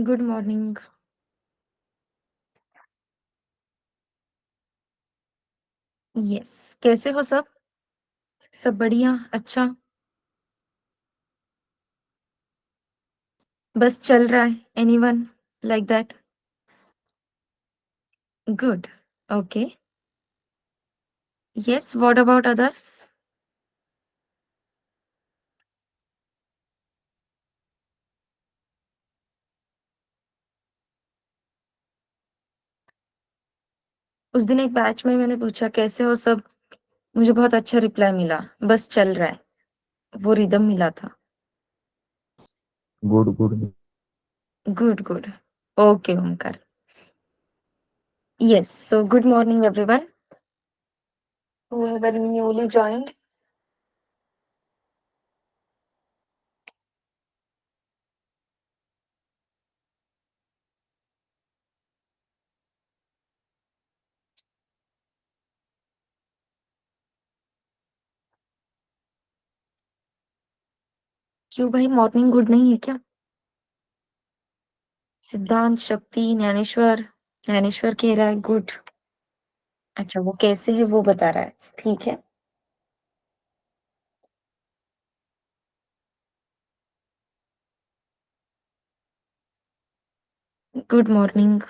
Good morning. Yes, कैसे हो सब? सब बढ़िया, अच्छा। बस चल रहा है। Anyone like that? Good. Okay. Yes, what about others? उस दिन एक बैच में मैंने पूछा कैसे हो सब, मुझे बहुत अच्छा रिप्लाई मिला, बस चल रहा है। वो रिदम मिला था। Good good. Good good. Okay Omkar. Yes, so good morning everyone who have newly joined. क्यों भाई, मॉर्निंग गुड नहीं है क्या? सिद्धांत, शक्ति, ज्ञानेश्वर। ज्ञानेश्वर कह रहा है गुड। अच्छा, वो कैसे है वो बता रहा है। ठीक है। Good morning.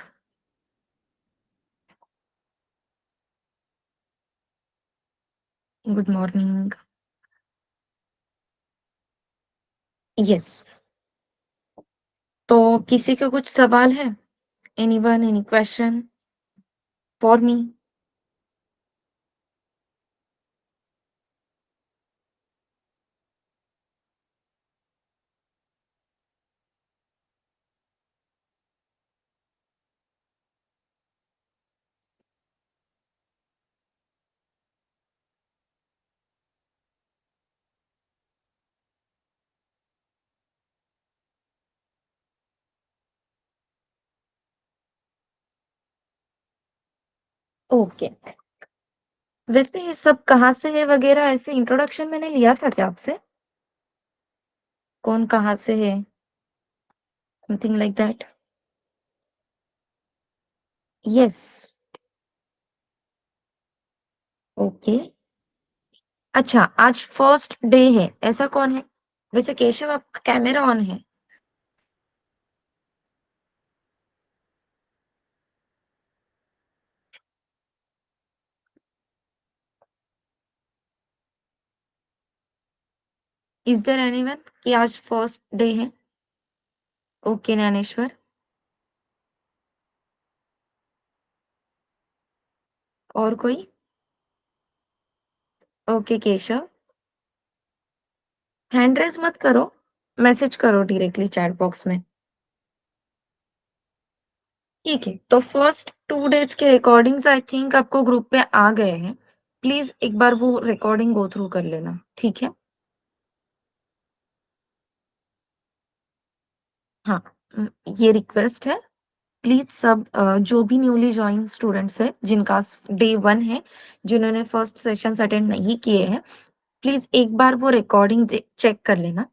Good morning. Yes. तो किसी का कुछ सवाल है? Anyone, any question for me? Okay. वैसे ये सब कहाँ से है वगैरह ऐसे इंट्रोडक्शन मैंने लिया था क्या आपसे? कौन कहाँ से है? Something like that. Yes. Okay. अच्छा, आज फर्स्ट डे है, ऐसा कौन है? वैसे केशव, आपका कैमरा ऑन है? इज देयर एनीवन कि आज फर्स्ट डे है? ओके ज्ञानेश्वर। और कोई? ओके केशव। हैंड रेज मत करो, मैसेज करो डायरेक्टली चैट बॉक्स में। ठीक है, तो फर्स्ट 2 डेज़ के रिकॉर्डिंग्स आई थिंक आपको ग्रुप पे आ गए हैं। प्लीज़ एक बार वो रिकॉर्डिंग गो थ्रू कर लेना, ठीक है? हाँ, ये रिक्वेस्ट है। प्लीज़ सब जो भी न्यूली जॉइन स्टूडेंट्स हैं, जिनका डे 1 है, जिन्होंने फर्स्ट सेशंस अटेंड नहीं किए हैं, प्लीज़ एक बार वो रिकॉर्डिंग चेक कर लेना।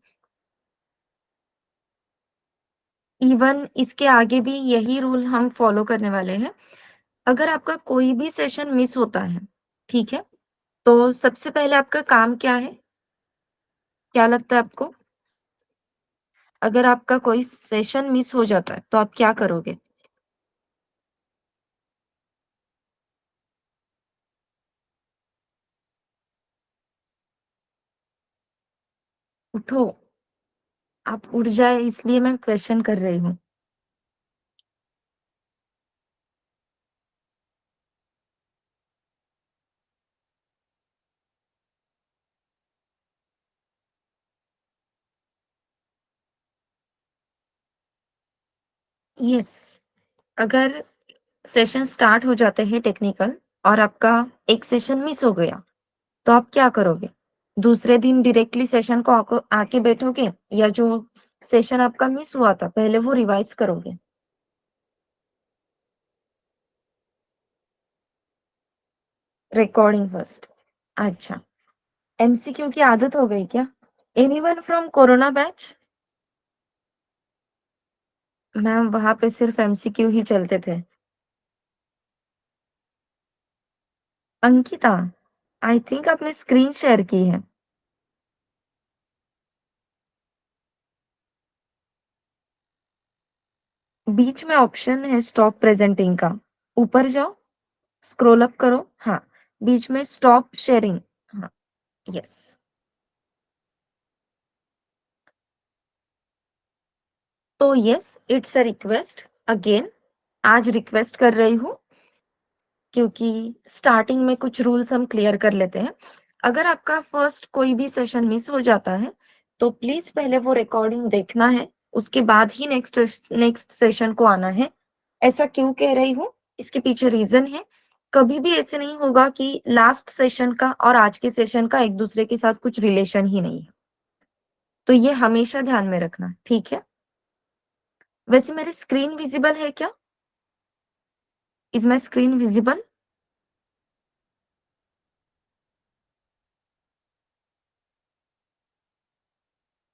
इवन इसके आगे भी यही रूल हम फॉलो करने वाले हैं। अगर आपका कोई भी सेशन मिस होता है, ठीक है? तो सबसे पहले आपका काम क्या है? क्या लगता है आपको? अगर आपका कोई सेशन मिस हो जाता है, तो आप क्या करोगे? उठो, आप उठ जाए इसलिए मैं क्वेश्चन कर रही हूँ। यस, अगर सेशन स्टार्ट हो जाते हैं टेक्निकल और आपका एक सेशन मिस हो गया, तो आप क्या करोगे? दूसरे दिन डायरेक्टली सेशन को आको आके बैठोगे या जो सेशन आपका मिस हुआ था, पहले वो रिवाइज़ करोगे? Recording first. अच्छा, एमसीक्यू की आदत हो गई क्या? Anyone from corona batch? Ma'am वहाँ पे सिर्फ एमसीक्यू ही चलते थे। अंकिता, आई थिंक आपने स्क्रीन शेयर की है। बीच में ऑप्शन है स्टॉप प्रेजेंटिंग का, ऊपर जाओ, स्क्रॉल अप करो, हाँ, बीच में स्टॉप शेयरिंग, हाँ, यस। तो yes, it's a request again, आज रिक्वेस्ट कर रही हूँ क्योंकि स्टार्टिंग में कुछ रूल्स हम क्लियर कर लेते हैं। अगर आपका फर्स्ट कोई भी सेशन मिस हो जाता है, तो प्लीज पहले वो रिकॉर्डिंग देखना है, उसके बाद ही नेक्स्ट सेशन को आना है। ऐसा क्यों कह रही हूँ, इसके पीछे रीजन है। कभी भी ऐसे नहीं होगा कि लास्ट सेशन का और आज के सेशन का एक दूसरे के साथ कुछ रिलेशन ही नहीं है। तो ये हमेशा ध्यान में रखना, ठीक है? वैसे मेरी स्क्रीन विजिबल है क्या? Is my screen visible?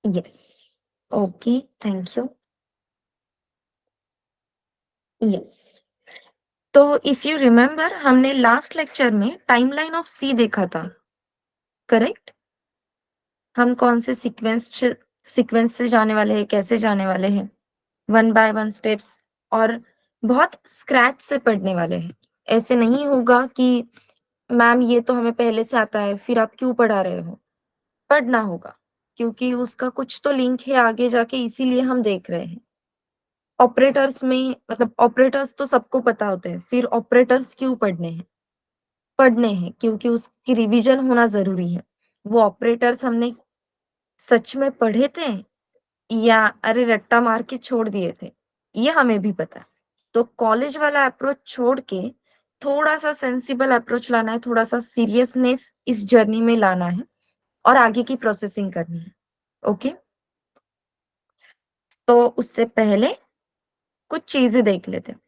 Yes. Okay, thank you. Yes. तो इफ यू रिमेम्बर, हमने लास्ट लेक्चर में टाइमलाइन ऑफ सी देखा था, करेक्ट? हम कौन से सीक्वेंस से जाने वाले हैं, कैसे जाने वाले हैं, वन बाय वन स्टेप्स, और बहुत स्क्रैच से पढ़ने वाले हैं। ऐसे नहीं होगा कि मैम ये तो हमें पहले से आता है, फिर आप क्यों पढ़ा रहे हो? पढ़ना होगा, क्योंकि उसका कुछ तो लिंक है आगे जाके, इसीलिए हम देख रहे हैं। ऑपरेटर्स में मतलब ऑपरेटर्स तो सबको पता होते हैं, फिर ऑपरेटर्स क्यों पढ़ने हैं? पढ़ने हैं क्योंकि उसकी रिवीजन होना ज़रूरी है। वो ऑपरेटर्स हमने सच में पढ़े थे या अरे रट्टा मार के छोड़ दिए थे, ये हमें भी पता है। तो कॉलेज वाला अप्रोच छोड़ के थोड़ा-सा सेंसिबल अप्रोच लाना है, थोड़ा-सा सीरियसनेस इस जर्नी में लाना है और आगे की प्रोसेसिंग करनी है। ओके? तो उससे पहले कुछ चीज़ें देख लेते हैं।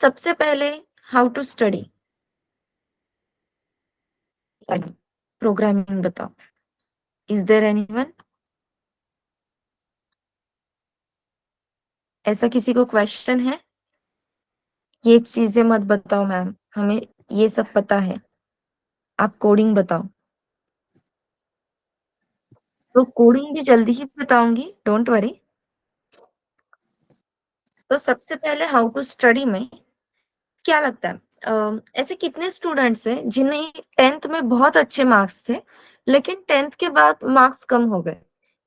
सबसे पहले हाउ टू स्टडी, प्रोग्रामिंग बताओ। Is there anyone? ऐसा किसी को क्वेश्चन है? ये चीज़ें मत बताओ मैम, हमें ये सब पता है। आप कोडिंग बताओ। तो कोडिंग भी जल्दी ही बताऊँगी, डोंट वरी। तो सबसे पहले हाउ टू स्टडी में क्या लगता है, ऐसे कितने स्टूडेंट्स हैं जिन्हें 10th में बहुत अच्छे मार्क्स थे, लेकिन 10th के बाद मार्क्स कम हो गए?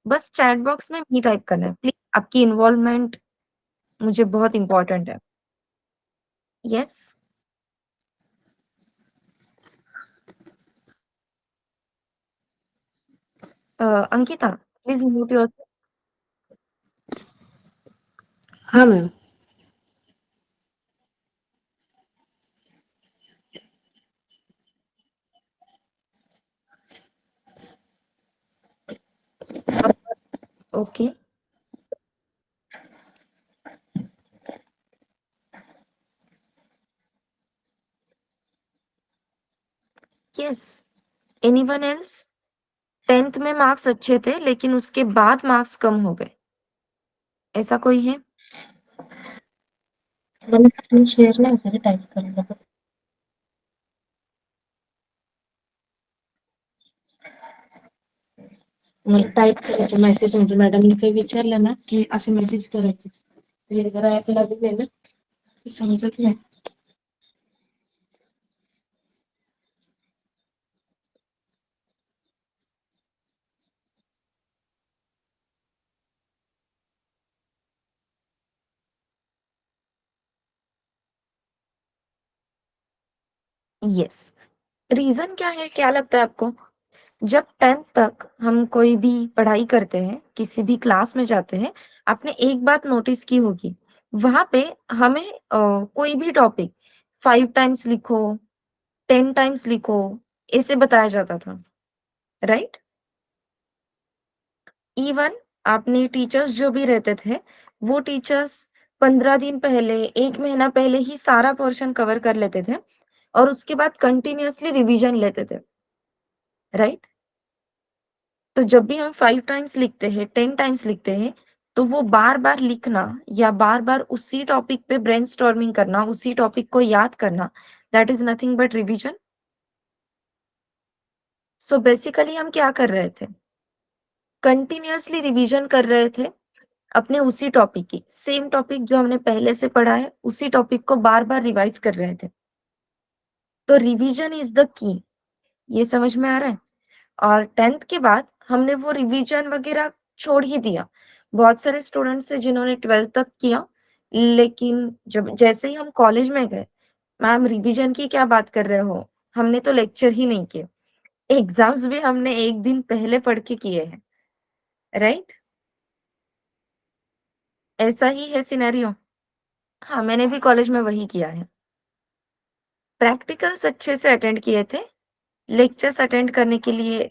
बस चैट बॉक्स में मी टाइप करना है। प्लीज़ आपकी इन्वॉल्वमेंट मुझे बहुत इम्पोर्टेंट है। Yes? Ankita, please mute yourself. हाँ ma'am. Okay, yes. Anyone else? 10th में मार्क्स अच्छे थे, लेकिन उसके बाद मार्क्स कम हो गए, ऐसा कोई है? मैंने स्क्रीन शेयर नहीं करी, टाइप कर लगा. मला टाईप करायचं मेसेज म्हणजे मॅडमनी काही विचारलं ना की असे मेसेज करायचे. ते जरा ॲपला दिले ना ते समजत नाही. यस। रीज़न क्या है, क्या लगता है आपको? जब 10th तक हम कोई भी पढ़ाई करते हैं, किसी भी क्लास में जाते हैं, आपने एक बात नोटिस की होगी, वहाँ पे हमें कोई भी टॉपिक 5 टाइम्स लिखो, 10 टाइम्स लिखो, ऐसे बताया जाता था, राइट? इवन आपने टीचर्स जो भी रहते थे, वो टीचर्स 15 दिन पहले, 1 महीना पहले ही सारा पोर्शन कवर कर लेते थे और उसके बाद कंटिन्यूअसली रिवीजन लेते थे, राइट? तो जब भी हम 5 टाइम्स लिखते हैं, 10 टाइम्स लिखते हैं, तो वो बार-बार लिखना या बार-बार उसी टॉपिक पे ब्रेनस्टॉर्मिंग करना, उसी टॉपिक को याद करना, that is nothing but revision. So basically हम क्या कर रहे थे? कंटीन्यूअसली रिविज़न कर रहे थे अपने उसी टॉपिक की। सेम टॉपिक जो हमने पहले से पढ़ा है, उसी टॉपिक को बार-बार रिवाइज़ कर रहे थे। तो रिविज़न इज़ द की। ये समझ में आ रहा है? और 10th के बाद हमने वो रिवीजन वगैरह छोड़ ही दिया। बहुत सारे स्टूडेंट्स हैं जिन्होंने 12th तक किया, लेकिन जब जैसे ही हम कॉलेज में गए, मैम रिवीजन की क्या बात कर रहे हो? हमने तो लेक्चर ही नहीं किए। एग्ज़ाम्स भी हमने 1 दिन पहले पढ़ के किए हैं, राइट? ऐसा ही है सिनेरियो। हाँ, मैंने भी कॉलेज में वही किया है। प्रैक्टिकल्स अच्छे से अटेंड किए थे, लेक्चर्स अटेंड करने के लिए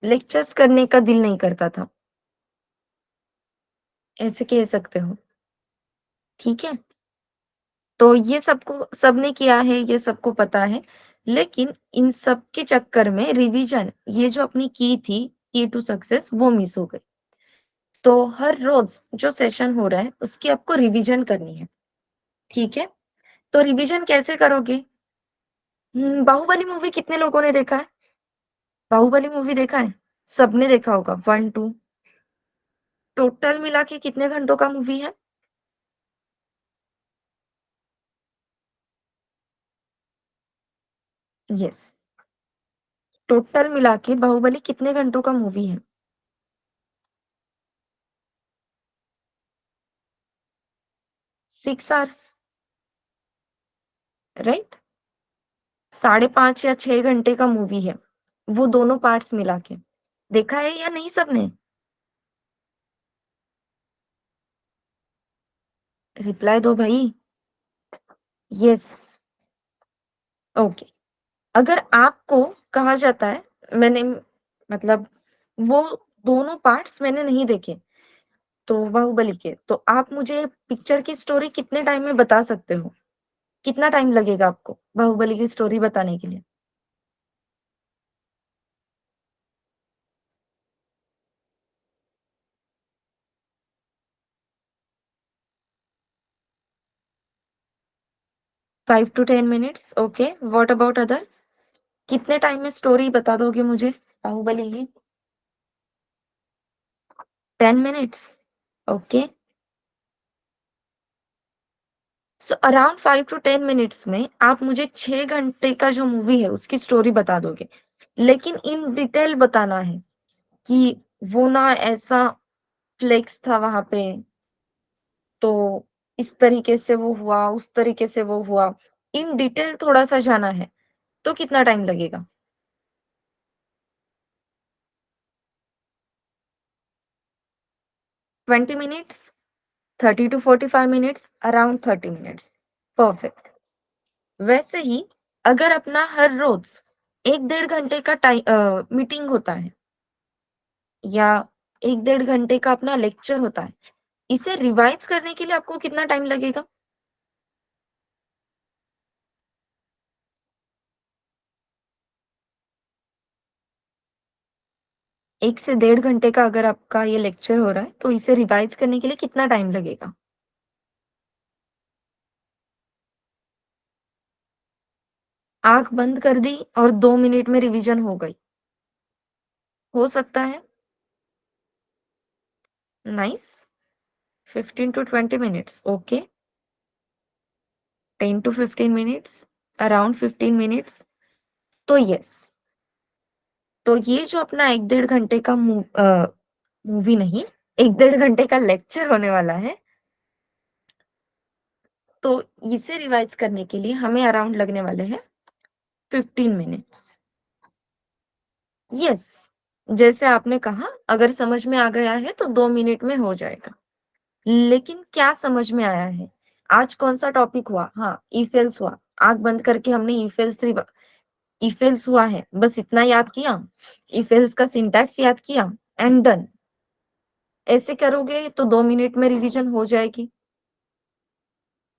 लेक्चर्स करने का दिल नहीं करता था, ऐसे कह सकते हो, ठीक है? तो ये सबने किया है, ये सबको पता है। लेकिन इन सब के चक्कर में रिवीजन ये जो अपनी की टू सक्सेस वो मिस हो गई। तो हर रोज़ जो सेशन हो रहा है उसकी आपको रिवीजन करनी है, ठीक है? तो रिवीजन कैसे करोगे? बाहुबली मूवी कितने लोगों ने देखा है? बाहुबली मूवी देखा है? सबने देखा होगा 1, 2 टोटल मिला के कितने घंटों का मूवी है? यस, टोटल मिला के बाहुबली कितने घंटों का मूवी है? 6 आवर्स, राइट? 5.5 या 6 घंटे का मूवी है, वो दोनों पार्ट्स मिला के। देखा है या नहीं सबने? रिप्लाई दो भई। Yes, okay. अगर आपको कहा जाता है मैंने मतलब वो दोनों पार्ट्स मैंने नहीं देखे, तो बाहुबली के, तो आप मुझे पिक्चर की स्टोरी कितने टाइम में बता सकते हो? कितना टाइम लगेगा आपको बाहुबली की स्टोरी बताने के लिए? 5 to 10 minutes, okay. What about others? कितने टाइम में स्टोरी बता दोगे मुझे बाहुबली की? 10 minutes, okay. So around 5 to 10 minutes में आप मुझे 6 घंटे का जो मूवी है उसकी स्टोरी बता दोगे। लेकिन इन डिटेल बताना है कि वो ना ऐसा फ्लेक्स था वहाँ पे, तो इस तरीके से वो हुआ, उस तरीके से वो हुआ। इन डिटेल थोड़ा-सा जाना है, तो कितना टाइम लगेगा? 20 minutes, 30 to 45 minutes, around 30 minutes. Perfect. वैसे ही अगर अपना हर रोज़ 1 डेढ़ घंटे का मीटिंग होता है या 1 डेढ़ घंटे का अपना लेक्चर होता है, इसे रिवाइज़ करने के लिए आपको कितना टाइम लगेगा? 1 से डेढ़ घंटे का अगर आपका ये लेक्चर हो रहा है, तो इसे रिवाइज़ करने के लिए कितना टाइम लगेगा? आँख बंद कर दी और 2 मिनट में रिवीजन हो गई, हो सकता है? Nice. 15 to 20 minutes, okay. 10 to 15 minutes, around 15 minutes, तो यस। तो ये जो अपना 1 डेढ़ घंटे का मूवी नहीं, 1 डेढ़ घंटे का लेक्चर होने वाला है, तो इसे रिवाइज़ करने के लिए हमें अराउंड लगने वाले हैं 15 मिनट्स। यस, जैसे आपने कहा अगर समझ में आ गया है तो 2 मिनट में हो जाएगा। लेकिन क्या समझ में आया है? आज कौन-सा टॉपिक हुआ? हाँ, ई-फेल्स हुआ। आँख बंद करके हमने ई-फेल्स हुआ है, बस इतना याद किया, ई-फेल्स का सिंटैक्स याद किया एंड डन। ऐसे करोगे तो 2 मिनट में रिवीजन हो जाएगी।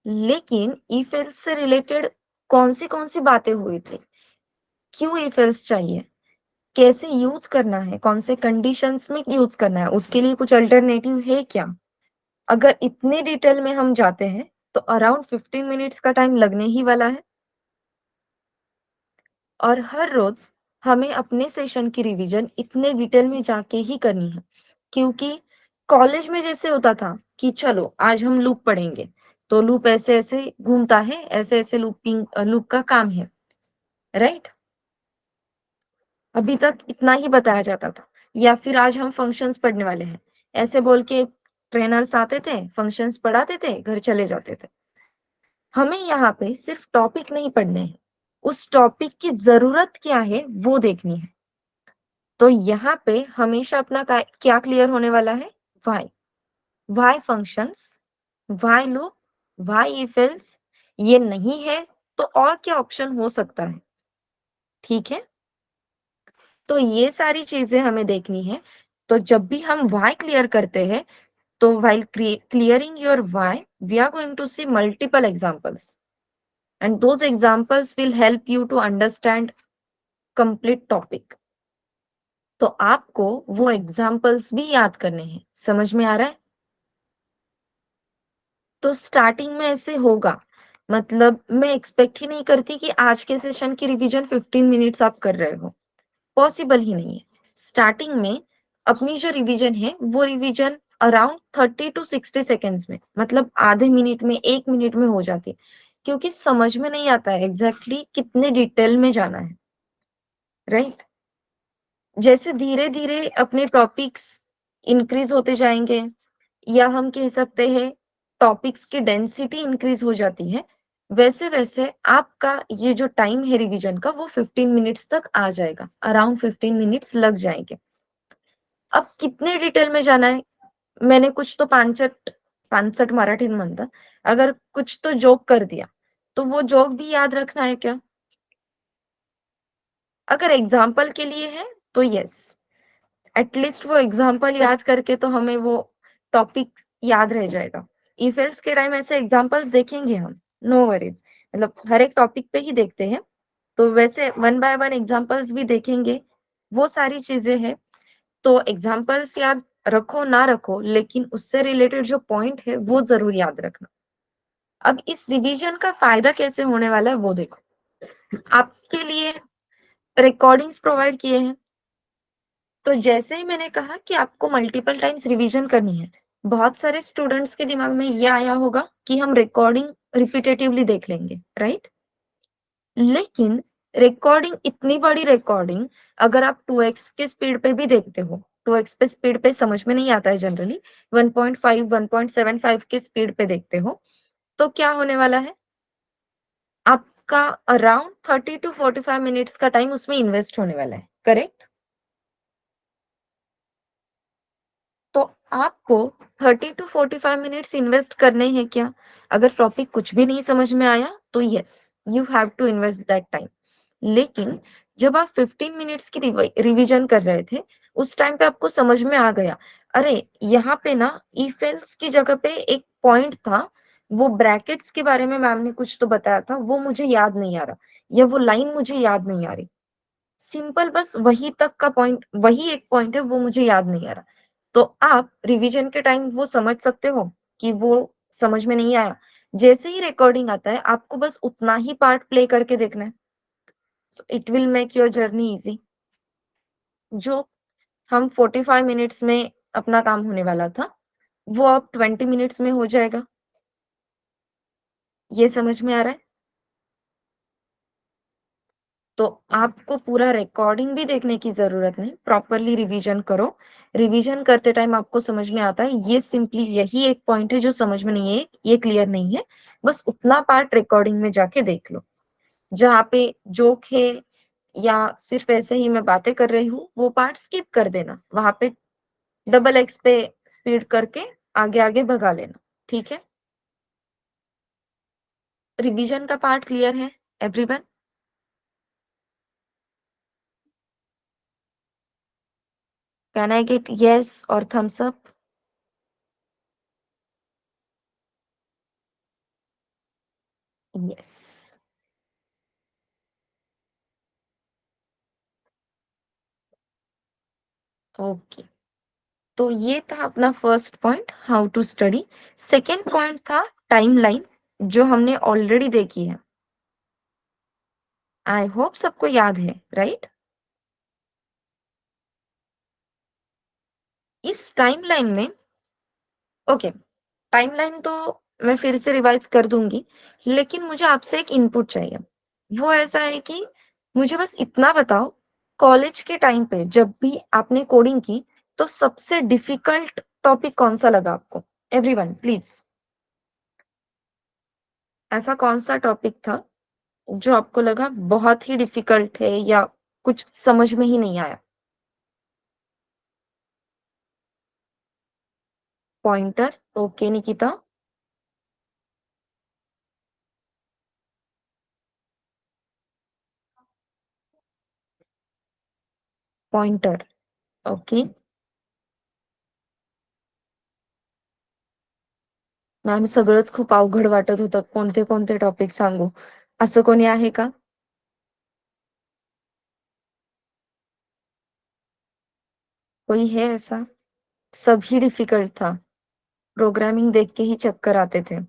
लेकिन ई-फेल्स से रिलेटेड कौन-सी बातें हुई थी? क्यों ई-फेल्स चाहिए? कैसे यूज़ करना है, कौन से कंडीशंस में यूज़ करना है, उसके लिए कुछ अल्टरनेटिव है क्या? अगर इतने डिटेल में हम जाते हैं, तो अराउंड 15 मिनट्स का टाइम लगने ही वाला है। और हर रोज़ हमें अपने सेशन की रिवीजन इतने डिटेल में जाके ही करनी है, क्योंकि कॉलेज में जैसे होता था कि चलो आज हम लूप पढ़ेंगे, तो लूप ऐसे-ऐसे घूमता है, ऐसे-ऐसे लूप का काम है, राइट? अभी तक इतना ही बताया जाता था। या फिर आज हम फंक्शंस पढ़ने वाले हैं, ऐसे बोल के ट्रेनर्स आते थे, फंक्शंस पढ़ाते थे, घर चले जाते थे। हमें यहाँ पे सिर्फ टॉपिक नहीं पढ़ने हैं, उस टॉपिक की ज़रूरत क्या है, वो देखनी है। तो यहाँ पे हमेशा अपना क्या क्लियर होने वाला है? Why. Why functions, why loop, why if else, ये नहीं है तो और क्या ऑप्शन हो सकता है? ठीक है? तो ये सारी चीज़ें हमें देखनी है। तो जब भी हम व्हाई क्लियर करते हैं, तो while clearing your why, we are going to see multiple examples and those examples will help you to understand complete topic. तो आपको वो एग्जांपल्स भी याद करने हैं। समझ में आ रहा है? तो स्टार्टिंग में ऐसे होगा, मतलब मैं एक्सपेक्ट ही नहीं करती कि आज के सेशन की रिवीजन 15 मिनट्स आप कर रहे हो, पॉसिबल ही नहीं है। स्टार्टिंग में अपनी जो रिवीजन है, वो रिवीजन अराउंड 30 टू 60 सेकेंड्स में, मतलब आधे मिनट में, 1 मिनट में हो जाती है, क्योंकि समझ में नहीं आता है एग्जैक्टली कितने डिटेल में जाना है, राइट? जैसे धीरे-धीरे अपने टॉपिक्स इंक्रीज होते जाएँगे, या हम कह सकते हैं टॉपिक्स की डेंसिटी इंक्रीज हो जाती है, वैसे-वैसे आपका ये जो टाइम है रिवीजन का, वो 15 मिनट्स तक आ जाएगा, अराउंड 15 मिनट्स लग जाएँगे। अब कितने डिटेल में जाना है? मैंने कुछ तो पानसट मराठीत म्हणतात. अगर कुछ तो जोक कर दिया, तो वो जोक भी याद रखना है क्या? अगर एग्ज़ाम्पल के लिए है, तो येस, एटलीस्ट वो एग्ज़ाम्पल याद करके तो हमें वो टॉपिक याद रह जाएगा। इफ एल्स के टाइम ऐसे एग्ज़ाम्पल्स देखेंगे हम, नो वरीज़, मतलब हर एक टॉपिक पे ही देखते हैं, तो वैसे वन बाय वन एग्ज़ाम्पल्स भी देखेंगे, वो सारी चीज़ें हैं। तो एग्ज़ाम्पल्स याद रखो ना रखो, लेकिन उससे रिलेटेड जो पॉइंट है, वो ज़रूर याद रखना। अब इस रिवीजन का फ़ायदा कैसे होने वाला है, वो देखो। आपके लिए रिकॉर्डिंग्स प्रोवाइड किए हैं, तो जैसे ही मैंने कहा कि आपको मल्टीपल टाइम्स रिवीजन करनी है, बहुत सारे स्टूडेंट्स के दिमाग में ये आया होगा कि हम रिकॉर्डिंग रिपिटेटिवली देख लेंगे, राइट? लेकिन रिकॉर्डिंग, इतनी बड़ी रिकॉर्डिंग, अगर आप 2x के स्पीड पे भी देखते हो, 2x पे स्पीड पे समझ में नहीं आता है जनरली, 1.5 1.75 के स्पीड पे देखते हो, तो क्या होने वाला है? आपका अराउंड 30 टू 45 मिनट्स का टाइम उसमें इन्वेस्ट होने वाला है, करेक्ट? तो आपको 30 टू 45 मिनट्स इन्वेस्ट करने हैं क्या? अगर टॉपिक कुछ भी नहीं समझ में आया, तो yes, you have to invest that time. लेकिन जब आप 15 मिनट्स की रिवीजन कर रहे थे, उस टाइम पे आपको समझ में आ गया, अरे यहाँ पे ना इफ एल्स की जगह पे एक पॉइंट था, वो ब्रैकेट्स के बारे में मैम ने कुछ तो बताया था, वो मुझे याद नहीं आ रहा, या वो लाइन मुझे याद नहीं आ रही। सिंपल, बस वही तक का पॉइंट, वही एक पॉइंट है, वो मुझे याद नहीं आ रहा। तो आप रिवीजन के टाइम वो समझ सकते हो कि वो समझ में नहीं आया। जैसे ही रिकॉर्डिंग आता है, आपको बस उतना ही पार्ट प्ले करके देखना है। So it will make your journey easy. जो हम 45 मिनट्स में अपना काम होने वाला था, वो अब 20 मिनट्स में हो जाएगा। ये समझ में आ रहा है? तो आपको पूरा रिकॉर्डिंग भी देखने की ज़रूरत नहीं, प्रॉपरली रिवीजन करो। रिवीजन करते टाइम आपको समझ में आता है, ये सिंपली यही एक पॉइंट है जो समझ में नहीं है, ये क्लियर नहीं है, बस उतना पार्ट रिकॉर्डिंग में जाके देख लो। जहाँ पे जोक है या सिर्फ़ ऐसे ही मैं बातें कर रही हूँ, वो पार्ट स्किप कर देना। वहाँ पे डबल एक्स पे स्पीड करके आगे-आगे भगा लेना, ठीक है? रिवीजन का पार्ट क्लियर है everyone? Can I get yes और थम्स अप? येस। ओके। तो ये था अपना first point, how to study. Second point था टाइमलाइन, जो हमने ऑलरेडी देखी है। आई होप सबको याद है, राइट? इस टाइमलाइन में, ओके, टाइमलाइन तो मैं फिर से रिवाइज कर दूंगी, लेकिन मुझे आपसे एक इनपुट चाहिए। वो ऐसा है कि मुझे बस इतना बताओ, कॉलेज के टाइम पे जब भी आपने कोडिंग की, तो सबसे डिफिकल्ट टॉपिक कौन सा लगा आपको? एवरीवन प्लीज, ऐसा कौन सा टॉपिक था जो आपको लगा बहुत ही डिफिकल्ट है या कुछ समझ में ही नहीं आया? Pointer, okay Nikita. Pointer, okay. Ma'am सगळंच खूप अवघड वाटत होतं. कोणते कोणते टॉपिक सांगू? असं कोणी आहे का? कोई है ऐसा? सभी डिफिकल्ट था। प्रोग्रामिंग देख के ही चक्कर आते थे।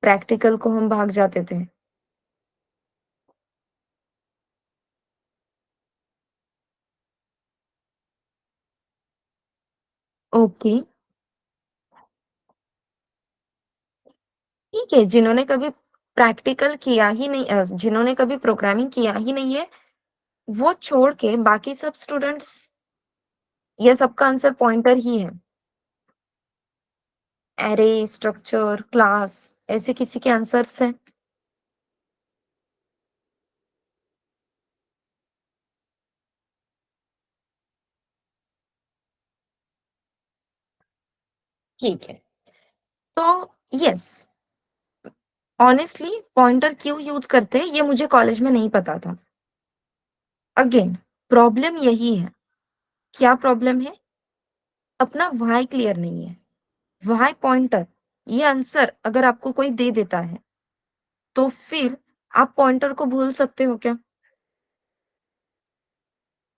प्रैक्टिकल को हम भाग जाते थे। ओके, ठीक है। जिन्होंने कभी प्रैक्टिकल किया ही नहीं, जिन्होंने कभी प्रोग्रामिंग किया ही नहीं है, वो छोड़ के बाकी सब स्टूडेंट्स, ये सबका आंसर पॉइंटर ही है। एरे, स्ट्रक्चर, क्लास, ऐसे किसी के आंसर्स हैं? ठीक है। तो यस, ऑनेस्टली पॉइंटर क्यों यूज करते हैं ये मुझे कॉलेज में नहीं पता था। अगेन, प्रॉब्लम यही है। क्या प्रॉब्लम है? अपना व्हाई क्लियर नहीं है। व्हाई पॉइंटर, ये आंसर अगर आपको कोई दे देता है, तो फिर आप पॉइंटर को भूल सकते हो क्या?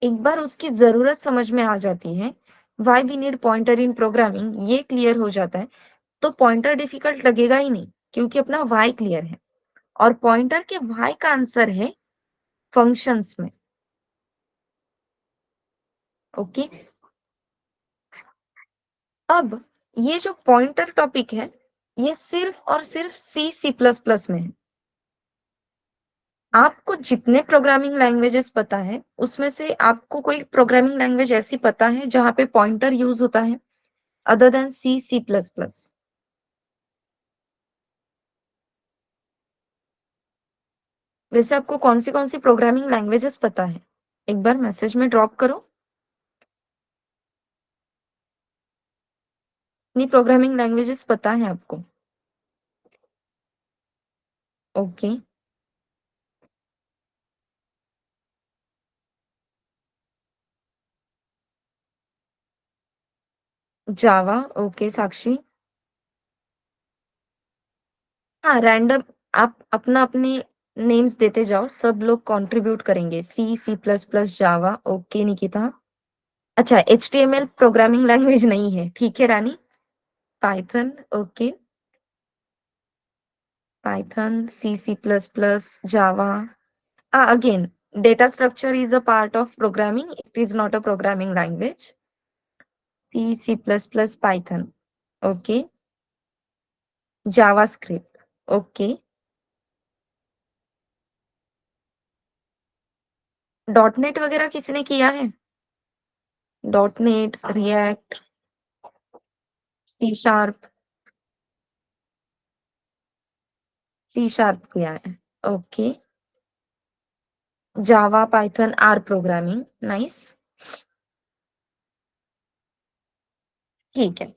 एक बार उसकी जरूरत समझ में आ जाती है, why we need pointer in programming, ये क्लियर हो जाता है, तो पॉइंटर डिफिकल्ट लगेगा ही नहीं, क्योंकि अपना व्हाई क्लियर है। और पॉइंटर के व्हाई का आंसर है फंक्शंस में। ओके। अब ये जो पॉइंटर टॉपिक है, ये सिर्फ और सिर्फ सी सी प्लस प्लस में है। आपको जितने प्रोग्रामिंग लैंग्वेजेस पता है, उसमें से आपको कोई प्रोग्रामिंग लैंग्वेज ऐसी पता है जहां पे पॉइंटर यूज होता है, अदर देन सी सी प्लस प्लस? वैसे आपको कौन सी प्रोग्रामिंग लैंग्वेजेस पता है? एक बार मैसेज में ड्रॉप करो। इतनी प्रोग्रामिंग लैंग्वेजेस पता है आपको? ओके। जावा, ओके साक्षी। हाँ, रैंडम, आप अपना अपने नेम्स देते जाओ, सब लोग कंट्रीब्यूट करेंगे। C C plus plus Java, okay Nikita. अच्छा, एचटीएमएल प्रोग्रामिंग लैंग्वेज नहीं है, ठीक है Rani. Python, okay. Python, C, C++, Java. Again, data structure is a part of programming. It is not a programming language. C, C++, Python. Okay. JavaScript. Okay. Dot net वगैरह किसने किया है? Dot net, react, C sharp. C sharp किया है, okay. Java, Python, R programming, nice. ठीक है।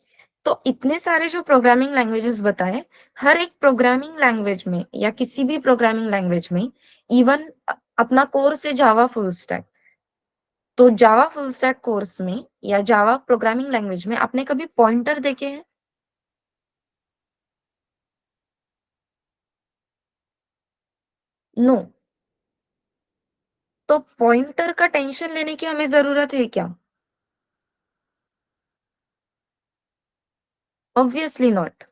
तो इतने सारे जो प्रोग्रामिंग लैंग्वेजेस बताए, हर एक प्रोग्रामिंग लैंग्वेज में या किसी भी प्रोग्रामिंग लैंग्वेज में, इवन अपना कोर्स है जावा फुल स्टैक, तो जावा फुल स्टैक कोर्स में या जावा प्रोग्रामिंग लैंग्वेज में आपने कभी पॉइंटर देखे हैं? नो। तो पॉइंटर का टेंशन लेने की हमें ज़रूरत है क्या? Obviously not.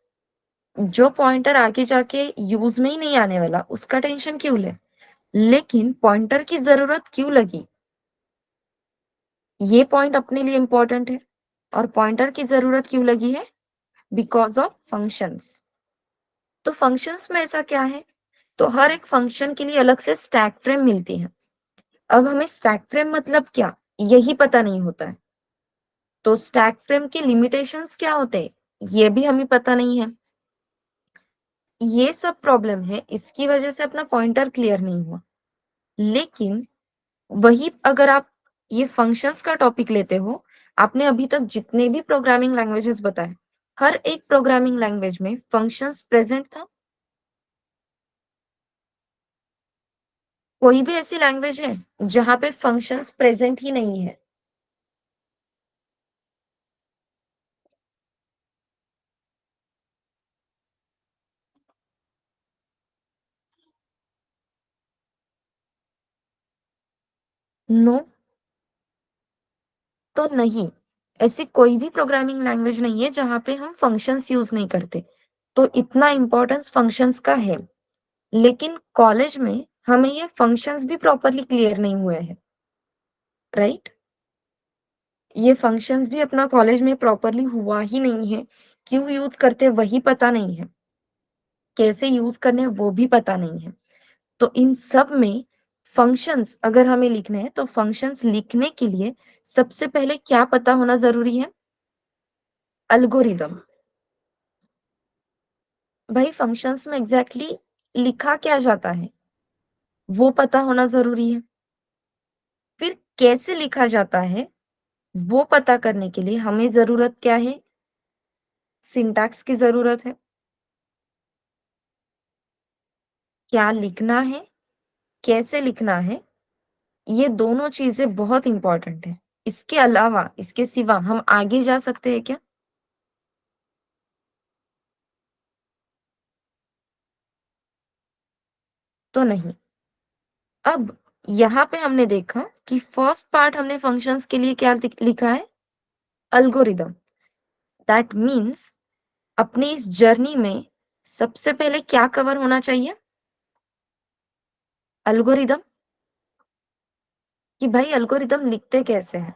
जो पॉइंटर आगे जाके यूज़ में ही नहीं आने वाला, उसका टेंशन क्यों लें? लेकिन पॉइंटर की ज़रूरत क्यों लगी? ये पॉइंट अपने लिए इम्पोर्टेंट है और पॉइंटर की ज़रूरत क्यों लगी है? Because of functions. तो फंक्शंस में ऐसा क्या है? तो हर एक फंक्शन के लिए अलग से स्टैक फ्रेम मिलती है। अब हमें स्टैक फ्रेम मतलब क्या? यही पता नहीं होता है। तो स्टैक फ्रेम के लिमिटेशंस क्या होते हैं? ये भी हमें पता नहीं है। ये सब प्रॉब्लम है, इसकी वजह से अपना पॉइंटर क्लियर नहीं हुआ। लेकिन वही अगर आप ये फंक्शंस का टॉपिक लेते हो, आपने अभी तक जितने भी प्रोग्रामिंग लैंग्वेजेस बताए, हर एक प्रोग्रामिंग लैंग्वेज में फंक्शंस प्रेजेंट था? कोई भी ऐसी लैंग्वेज है जहाँ पे फंक्शंस प्रेजेंट ही नहीं है? नो, तो नहीं। ऐसी कोई भी प्रोग्रामिंग लैंग्वेज नहीं है जहाँ पे हम फंक्शंस यूज़ नहीं करते। तो इतना इम्पोर्टेंस फंक्शंस का है। लेकिन कॉलेज में हमें ये फंक्शंस भी प्रॉपर्ली क्लियर नहीं हुए हैं, राइट? ये फंक्शंस भी अपना कॉलेज में प्रॉपर्ली हुआ ही नहीं है। क्यों यूज़ करते वही पता नहीं है। कैसे यूज़ करने वो भी पता नहीं है। तो इन सब में फंक्शंस अगर हमें लिखने हैं तो फंक्शंस लिखने के लिए सबसे पहले क्या पता होना ज़रूरी है? एल्गोरिदम। भाई फंक्शंस में एग्ज़ैक्टली लिखा क्या जाता है, वो पता होना ज़रूरी है। फिर कैसे लिखा जाता है, वो पता करने के लिए हमें ज़रूरत क्या है? सिंटैक्स की ज़रूरत है। क्या लिखना है, कैसे लिखना है, ये दोनों चीज़ें बहुत इम्पोर्टेंट हैं। इसके अलावा, इसके सिवा हम आगे जा सकते हैं क्या? तो नहीं। अब यहाँ पे हमने देखा कि फर्स्ट पार्ट हमने फंक्शंस के लिए क्या लिखा है? एल्गोरिदम। दैट मीन्स अपनी इस जर्नी में सबसे पहले क्या कवर होना चाहिए? एल्गोरिदम। कि भाई एल्गोरिदम लिखते कैसे हैं?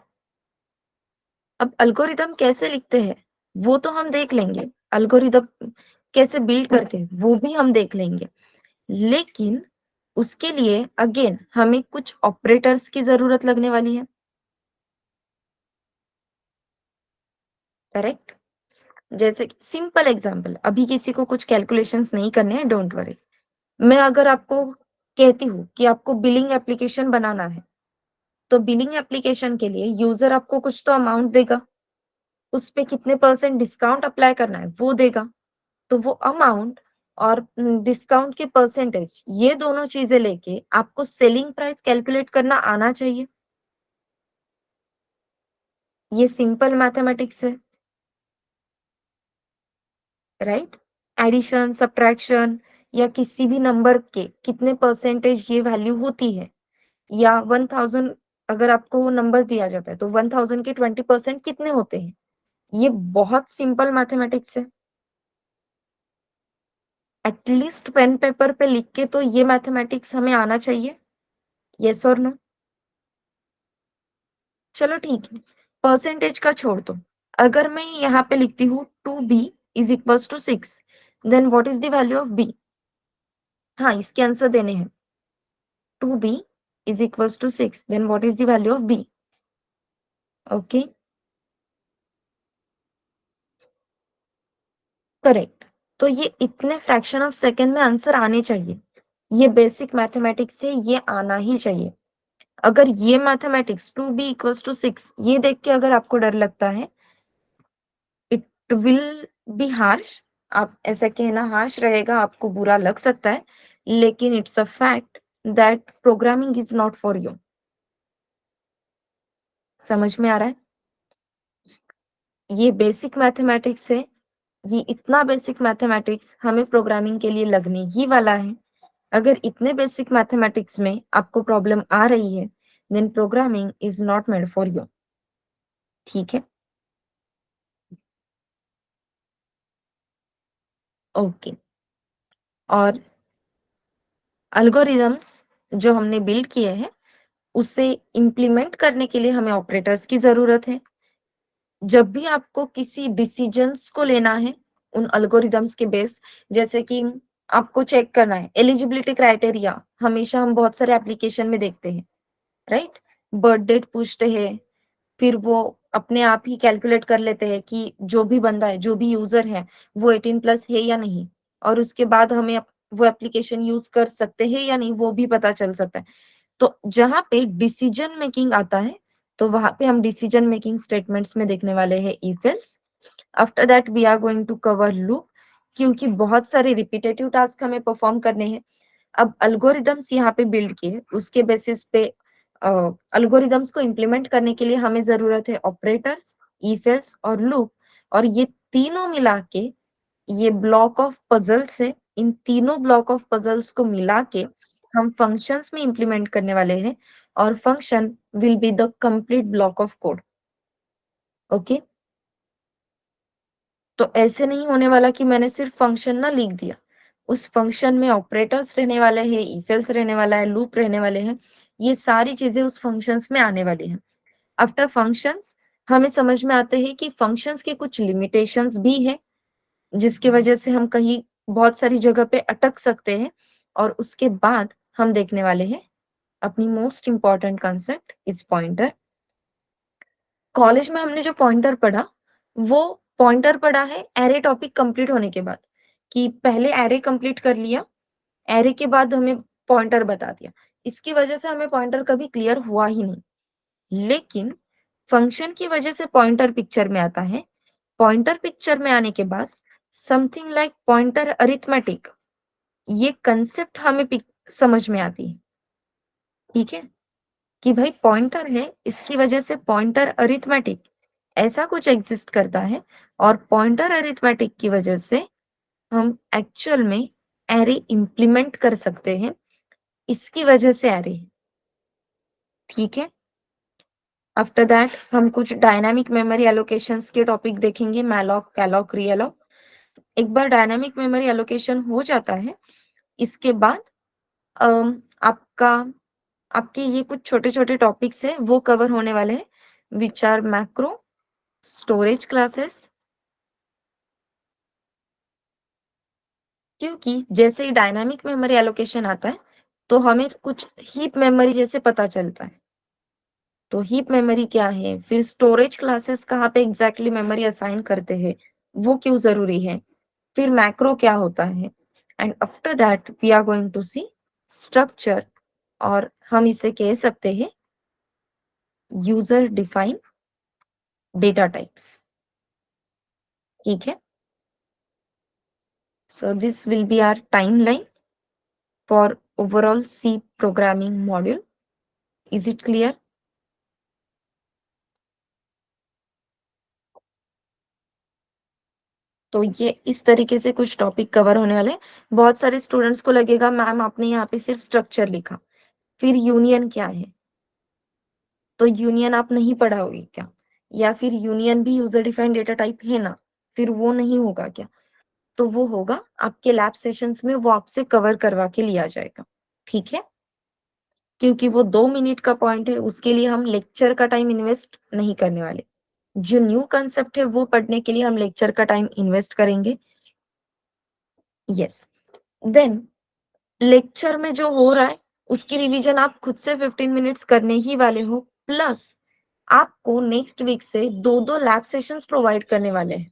अब एल्गोरिदम कैसे लिखते हैं, वो तो हम देख लेंगे। एल्गोरिदम कैसे बिल्ड करते हैं, वो भी हम देख लेंगे। लेकिन उसके लिए अगेन हमें कुछ ऑपरेटर्स की ज़रूरत लगने वाली है, करेक्ट? जैसे कि सिंपल एग्जांपल, अभी किसी को कुछ कैलकुलेशंस नहीं करने हैं, डोंट वरी। मैं अगर आपको कहती हूँ कि आपको बिलिंग एप्लीकेशन बनाना है, तो बिलिंग एप्लीकेशन के लिए यूज़र आपको कुछ तो अमाउंट देगा, उस पे कितने परसेंट डिस्काउंट अप्लाई करना है, वो देगा। तो वो अमाउंट और डिस्काउंट के परसेंटेज, ये दोनों चीज़ें लेके आपको सेलिंग प्राइस कैलकुलेट करना आना चाहिए। ये सिंपल मैथमेटिक्स है, राइट? एडिशन, सब्ट्रैक्शन या किसी भी नंबर के कितने परसेंटेज ये वैल्यू होती है, या 1000 अगर आपको वो नंबर दिया जाता है, तो 1000 के 20% कितने होते हैं? ये बहुत सिंपल मैथमेटिक्स है। एटलीस्ट पेन पेपर पे लिख के तो ये मैथमेटिक्स हमें आना चाहिए। येस और नो? चलो ठीक है, परसेंटेज का छोड़ दो। अगर मैं यहाँ पे लिखती हूँ 2b is equals to 6, then what is the value of b? हाँ, इसके आंसर देने हैं। 2b is equals to 6, then what is the value of b? Okay, correct. तो ये इतने फ्रैक्शन ऑफ सेकंड में आंसर आने चाहिए। ये बेसिक मैथमेटिक्स से ये आना ही चाहिए। अगर ये मैथमेटिक्स 2b इक्वल्स टू 6 ये देख के अगर आपको डर लगता है, इट विल बी हार्श। आप ऐसा कहना हार्श रहेगा, आपको बुरा लग सकता है, लेकिन it's a fact that programming is not for you. समझ में आ रहा है? ये बेसिक मैथमेटिक्स है। ये इतना बेसिक मैथमेटिक्स हमें प्रोग्रामिंग के लिए लगने ही वाला है। अगर इतने बेसिक मैथमेटिक्स में आपको प्रॉब्लम आ रही है, then programming is not made for you. ठीक है, ओके। और अल्गोरिदम्स जो हमने बिल्ड किए हैं, उसे इम्प्लीमेंट करने के लिए हमें ऑपरेटर्स की जरूरत है। जब भी आपको किसी डिसीजंस को लेना है उन एल्गोरिदम्स के बेस, जैसे कि आपको चेक करना है एलिजिबिलिटी क्राइटेरिया, हमेशा हम बहुत सारे एप्लीकेशन में देखते हैं, राइट? बर्थ डेट पूछते हैं, फिर वो अपने आप ही कैलकुलेट कर लेते हैं कि जो भी बंदा है, जो भी यूजर है, वो 18 प्लस है या नहीं, और उसके बाद हमें वो एप्लीकेशन यूज कर सकते हैं या नहीं, वो भी पता चल सकता है। तो जहाँ पे डिसीजन मेकिंग आता है, तो वहां पे हम डिसीजन मेकिंग स्टेटमेंट्स में देखने वाले हैं if else। After that we are going to cover loop, क्योंकि बहुत सारे रिपीटेटिव टास्क हमें परफॉर्म करने हैं। अब अल्गोरिदम्स यहाँ पे बिल्ड किए, उसके बेसिस पे अल्गोरिदम्स को इम्प्लीमेंट करने के लिए हमें जरूरत है ऑपरेटर्स, if else और लूप। और ये तीनों मिला के ये ब्लॉक ऑफ पजल्स है। इन तीनों ब्लॉक ऑफ पजल्स को मिला के हम फंक्शंस में इंप्लीमेंट करने वाले हैं, और function will be the complete block of code. Okay, तो ऐसे नहीं होने वाला कि मैंने सिर्फ फंक्शन ना लिख दिया, उस फंक्शन में ऑपरेटर्स रहने वाले हैं, इफ एल्स रहने वाला है, लूप रहने वाले हैं, ये सारी चीजें उस फंक्शंस में आने वाली हैं। आफ्टर फंक्शंस हमें समझ में आते हैं कि फंक्शंस के कुछ लिमिटेशंस भी है, जिसकी वजह से हम कहीं बहुत सारी जगह पे अटक सकते हैं। और उसके बाद हम देखने वाले हैं अपनी most important concept is pointer. College में हमने जो पॉइंटर पढ़ा, वो पॉइंटर पढ़ा है एरे टॉपिक कंप्लीट होने के बाद, कि पहले एरे कंप्लीट कर लिया, एरे के बाद हमें पॉइंटर बता दिया। इसकी वजह से हमें पॉइंटर कभी क्लियर हुआ ही नहीं। लेकिन फंक्शन की वजह से पॉइंटर पिक्चर में आता है। पॉइंटर पिक्चर में आने के बाद समथिंग लाइक पॉइंटर अरिथमेटिक, ये कंसेप्ट हमें समझ में आती है। ठीक है, कि भाई पॉइंटर है, इसकी वजह से पॉइंटर अरिथमेटिक ऐसा कुछ एग्जिस्ट करता है, और पॉइंटर अरिथमेटिक की वजह से हम एक्चुअल में एरे इंप्लीमेंट कर सकते हैं, इसकी वजह से एरे। ठीक है, आफ्टर दैट हम कुछ डायनामिक मेमोरी एलोकेशंस के टॉपिक देखेंगे, मैलॉक, कैलॉक, रीअलॉक। एक बार डायनामिक मेमोरी एलोकेशन हो जाता है, इसके बाद आपका आपके ये कुछ छोटे-छोटे टॉपिक्स हैं, वो कवर होने वाले हैं, which are macro, storage classes. क्योंकि जैसे ही डायनामिक मेमोरी एलोकेशन आता है, तो हमें कुछ हीप मेमोरी जैसे पता चलता है। तो हीप मेमोरी क्या है, फिर स्टोरेज क्लासेस कहाँ पे एग्जैक्टली मेमोरी असाइन करते हैं, वो क्यों जरूरी है, फिर मैक्रो क्या होता है, and after that we are going to see structure, और हम इसे कह सकते हैं यूजर डिफाइन डेटा टाइप्स। ठीक है, so this will be our timeline for overall C programming module. Is it clear? तो ये इस तरीके से कुछ टॉपिक कवर होने वाले हैं। बहुत सारे स्टूडेंट्स को लगेगा मैम आपने यहाँ पे सिर्फ स्ट्रक्चर लिखा, फिर यूनियन क्या है, तो यूनियन आप नहीं पढ़ाओगे क्या, या फिर यूनियन भी यूजर डिफाइंड डेटा टाइप है ना, फिर वो नहीं होगा क्या? तो वो होगा आपके लैब सेशंस में, वो आपसे कवर करवा के लिया जाएगा। ठीक है, क्योंकि वो 2 मिनट का पॉइंट है, उसके लिए हम लेक्चर का टाइम इन्वेस्ट नहीं करने वाले। जो न्यू कंसेप्ट है वो पढ़ने के लिए हम लेक्चर का टाइम इन्वेस्ट करेंगे। यस, देन लेक्चर में जो हो रहा है उसकी रिवीजन आप खुद से 15 मिनट्स करने ही वाले हो, प्लस आपको नेक्स्ट वीक से दो दो लैब सेशंस प्रोवाइड करने वाले हैं।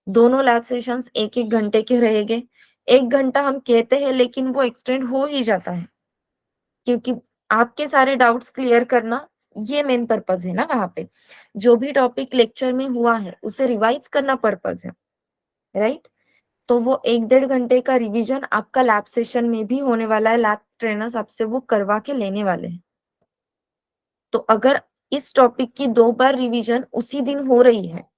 दोनों लैब सेशंस एक एक घंटे के रहेंगे। 1 घंटा हम कहते हैं, लेकिन वो एक्सटेंड हो ही जाता है, क्योंकि आपके सारे डाउट्स क्लियर करना ये मेन पर्पस है ना। वहां पे जो भी टॉपिक लेक्चर में हुआ है उसे रिवाइज करना पर्पस है, राइट? तो वो 1 डेढ़ घंटे का रिवीजन आपका लैब सेशन में भी होने वाला है, लैब ट्रेनर्स आपसे वो करवा के लेने वाले हैं। तो अगर इस टॉपिक की 2 बार रिवीजन उसी दिन हो रही है,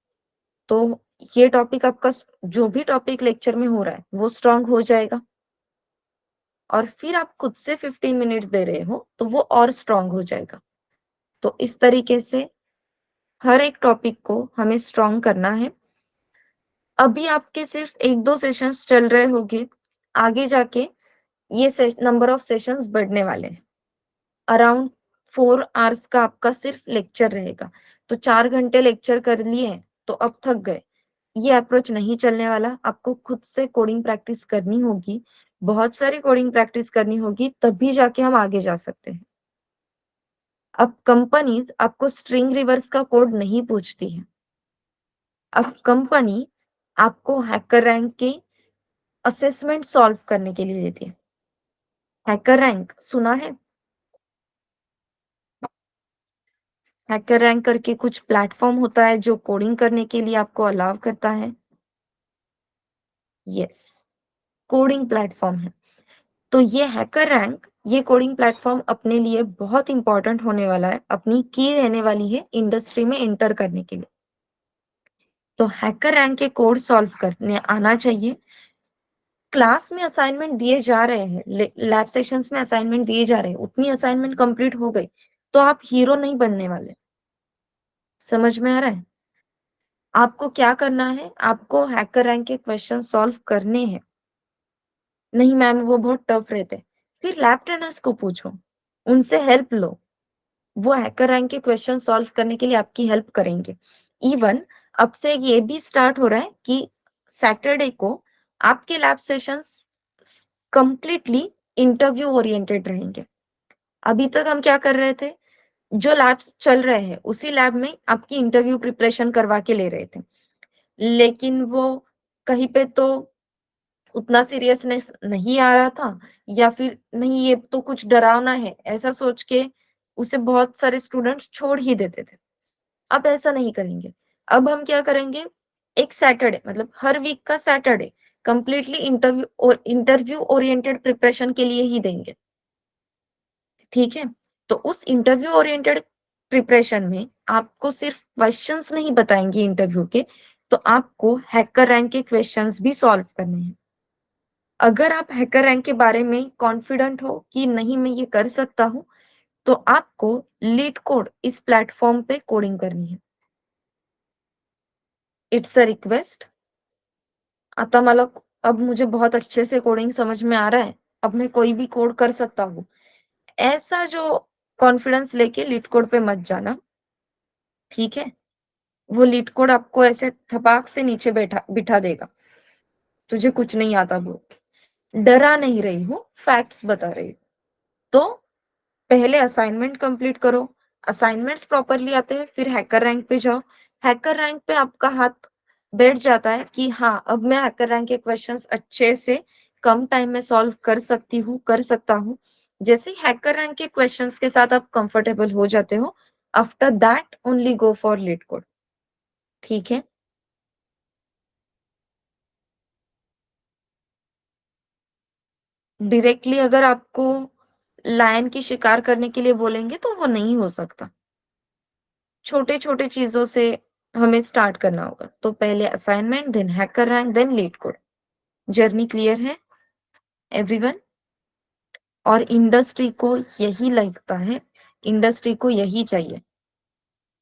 तो ये टॉपिक आपका जो भी टॉपिक लेक्चर में हो रहा है वो स्ट्रांग हो जाएगा। और फिर आप खुद से 15 मिनट्स दे रहे हो, तो वो और स्ट्रॉन्ग हो जाएगा। तो इस तरीके से हर एक टॉपिक को हमें स्ट्रॉन्ग करना है। अभी आपके सिर्फ 1-2 सेशंस चल रहे होंगे, आगे जाके ये नंबर ऑफ सेशंस बढ़ने वाले हैं। अराउंड 4 आवर्स का आपका सिर्फ लेक्चर रहेगा। तो 4 घंटे लेक्चर कर लिए, तो अब थक गए। ये अप्रोच नहीं चलने वाला, आपको खुद से कोडिंग प्रैक्टिस करनी होगी, बहुत सारी कोडिंग प्रैक्टिस करनी होगी, तभी जाके हम आगे जा सकते हैं। अब कंपनीज़ आपको स्ट्रिंग रिवर्स का कोड नहीं पूछती है। अब कंपनी आपको हैकर रैंक के असेसमेंट सॉल्व करने के लिए देती है। हैकर रैंक सुना है? हैकर रैंक करके कुछ प्लेटफ़ॉर्म होता है जो कोडिंग करने के लिए आपको अलाउ करता है। यस, कोडिंग प्लेटफ़ॉर्म है। तो ये हैकर रैंक, ये कोडिंग प्लेटफ़ॉर्म अपने लिए बहुत इम्पोर्टेंट होने वाला है, अपनी की रहने वाली है इंडस्ट्री में एंटर करने के लिए। तो हैकर रैंक के कोड सॉल्व करने आना चाहिए। क्लास में असाइनमेंट दिए जा रहे हैं, लैब सेशंस में असाइनमेंट दिए जा रहे हैं, उतनी असाइनमेंट कंप्लीट हो गई, तो आप हीरो नहीं बनने वाले। समझ में आ रहा है? आपको क्या करना है? आपको हैकर रैंक के क्वेश्चन सॉल्व करने हैं। नहीं मैम वो बहुत टफ रहते हैं। फिर लैब ट्रेनर्स को पूछो, उनसे हेल्प लो। वो हैकर रैंक के क्वेश्चन सॉल्व करने के लिए आपकी हेल्प करेंगे। इवन अब से ये भी स्टार्ट हो रहा है कि सैटरडे को आपके lab sessions completely interview oriented रहेंगे। अभी तक हम क्या कर रहे थे? जो लैब्स चल रहे हैं, उसी लैब में आपकी इंटरव्यू प्रिपरेशन करवा के ले रहे थे। लेकिन वो कहीं पे तो उतना सीरियसनेस नहीं आ रहा था या फिर नहीं ये तो कुछ डरावना है, ऐसा सोच के उसे बहुत सारे स्टूडेंट्स छोड़ ही देते थे। अब ऐसा नहीं करेंगे। अब हम क्या करेंगे, एक सैटरडे मतलब हर वीक का Saturday completely interview oriented preparation के लिए ही देंगे। ठीक है? तो उस इंटरव्यू ओरिएंटेड प्रिपरेशन में आपको सिर्फ क्वेश्चंस नहीं बताएँगे इंटरव्यू के, तो आपको हैकर रैंक के क्वेश्चंस भी सॉल्व करने हैं। अगर आप हैकर रैंक के बारे में कॉन्फिडेंट हो कि नहीं मैं ये कर सकता हूँ, तो आपको लीड कोड इस प्लेटफ़ॉर्म पे कोडिंग करनी है। It's a request. आता मला अब मुझे बहुत अच्छे से कोडिंग समझ में आ रहा है, अब मैं कोई भी कोड कर सकता हूँ। ऐसा जो कॉन्फिडेंस लेके लीड कोड पे मत जाना, ठीक है? वो लीड कोड आपको ऐसे थपाक से नीचे बिठा देगा, तुझे कुछ नहीं आता बोल के। डरा नहीं रही हूँ, फैक्ट्स बता रही हूँ। तो पहले असाइनमेंट कंप्लीट करो, असाइनमेंट्स प्रॉपरली आते हैं, फिर हैकर रैंक पे जाओ। हैकर रैंक पे आपका हाथ बैठ जाता है कि हाँ, अब मैं हैकर रैंक के क्वेश्चंस अच्छे से कम टाइम में सॉल्व कर सकती हूँ, कर सकता हूँ। जैसे ही हैकर रैंक के क्वेश्चंस के साथ आप कंफर्टेबल हो जाते हो, after that only go for leet code. ठीक है? डायरेक्टली अगर आपको लायन की शिकार करने के लिए बोलेंगे तो वो नहीं हो सकता। छोटे-छोटे चीज़ों से हमें स्टार्ट करना होगा। तो पहले assignment, then HackerRank, then LeetCode. Journey clear है एवरीवन? और इंडस्ट्री को यही लगता है, इंडस्ट्री को यही चाहिए।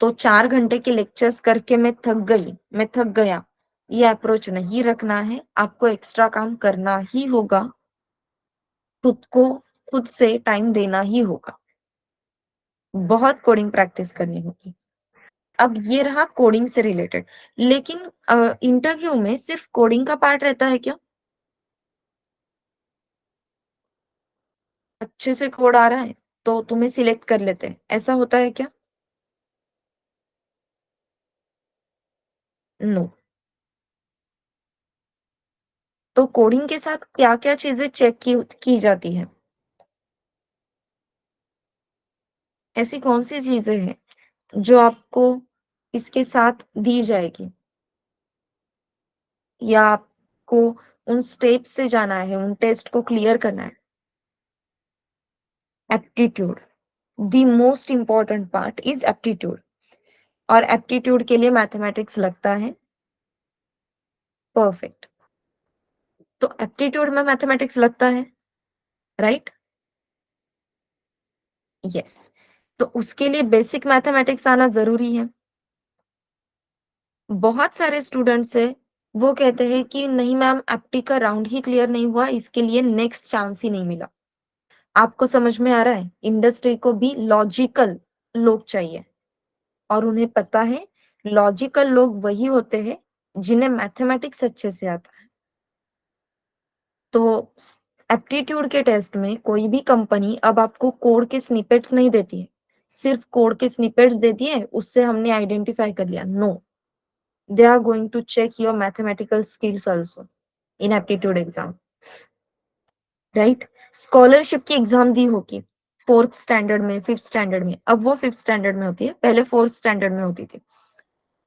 तो 4 घंटे के लेक्चर्स करके मैं थक गई, मैं थक गया, ये अप्रोच नहीं रखना है। आपको एक्स्ट्रा काम करना ही होगा, खुद को खुद से टाइम देना ही होगा। बहुत कोडिंग प्रैक्टिस करनी होगी। अब ये रहा कोडिंग से रिलेटेड, लेकिन इंटरव्यू में सिर्फ कोडिंग का पार्ट रहता है क्या? अच्छे से कोड आ रहा है, तो तुम्हें सिलेक्ट कर लेते हैं, ऐसा होता है क्या? नो। तो कोडिंग के साथ क्या-क्या चीज़ें चेक की जाती हैं? ऐसी कौन-सी चीज़ें हैं, जो आपको इसके साथ दी जाएगी? या आपको उन स्टेप से जाना है, उन टेस्ट को क्लियर करना है? Aptitude, the most important part is aptitude. और एप्टीट्यूड के लिए मैथमेटिक्स लगता है। परफेक्ट। तो एप्टीट्यूड में मैथमेटिक्स लगता है, राइट? यस। तो उसके लिए बेसिक मैथमेटिक्स आना ज़रूरी है। बहुत सारे स्टूडेंट्स हैं, वो कहते हैं कि नहीं मैम एप्टी का राउंड ही क्लियर नहीं हुआ, इसके लिए नेक्स्ट चांस ही नहीं मिला। आपको समझ में आ रहा है? इंडस्ट्री को भी लॉजिकल लोग चाहिए और उन्हें पता है लॉजिकल लोग वही होते हैं जिन्हें मैथमेटिक्स अच्छे से आता है। तो एप्टीट्यूड के टेस्ट में कोई भी कंपनी अब आपको कोड के स्निपेट्स नहीं देती है। सिर्फ कोड के स्निपेट्स देती है, उससे हमने आइडेंटिफाई कर लिया। No, they are going to check your mathematical skills also in aptitude exam, right? Scholarship की एग्जाम दी होगी फोर्थ स्टैंडर्ड में, फिफ्थ स्टैंडर्ड में, अब वो फिफ्थ स्टैंडर्ड में होती है, पहले फोर्थ स्टैंडर्ड में होती थी।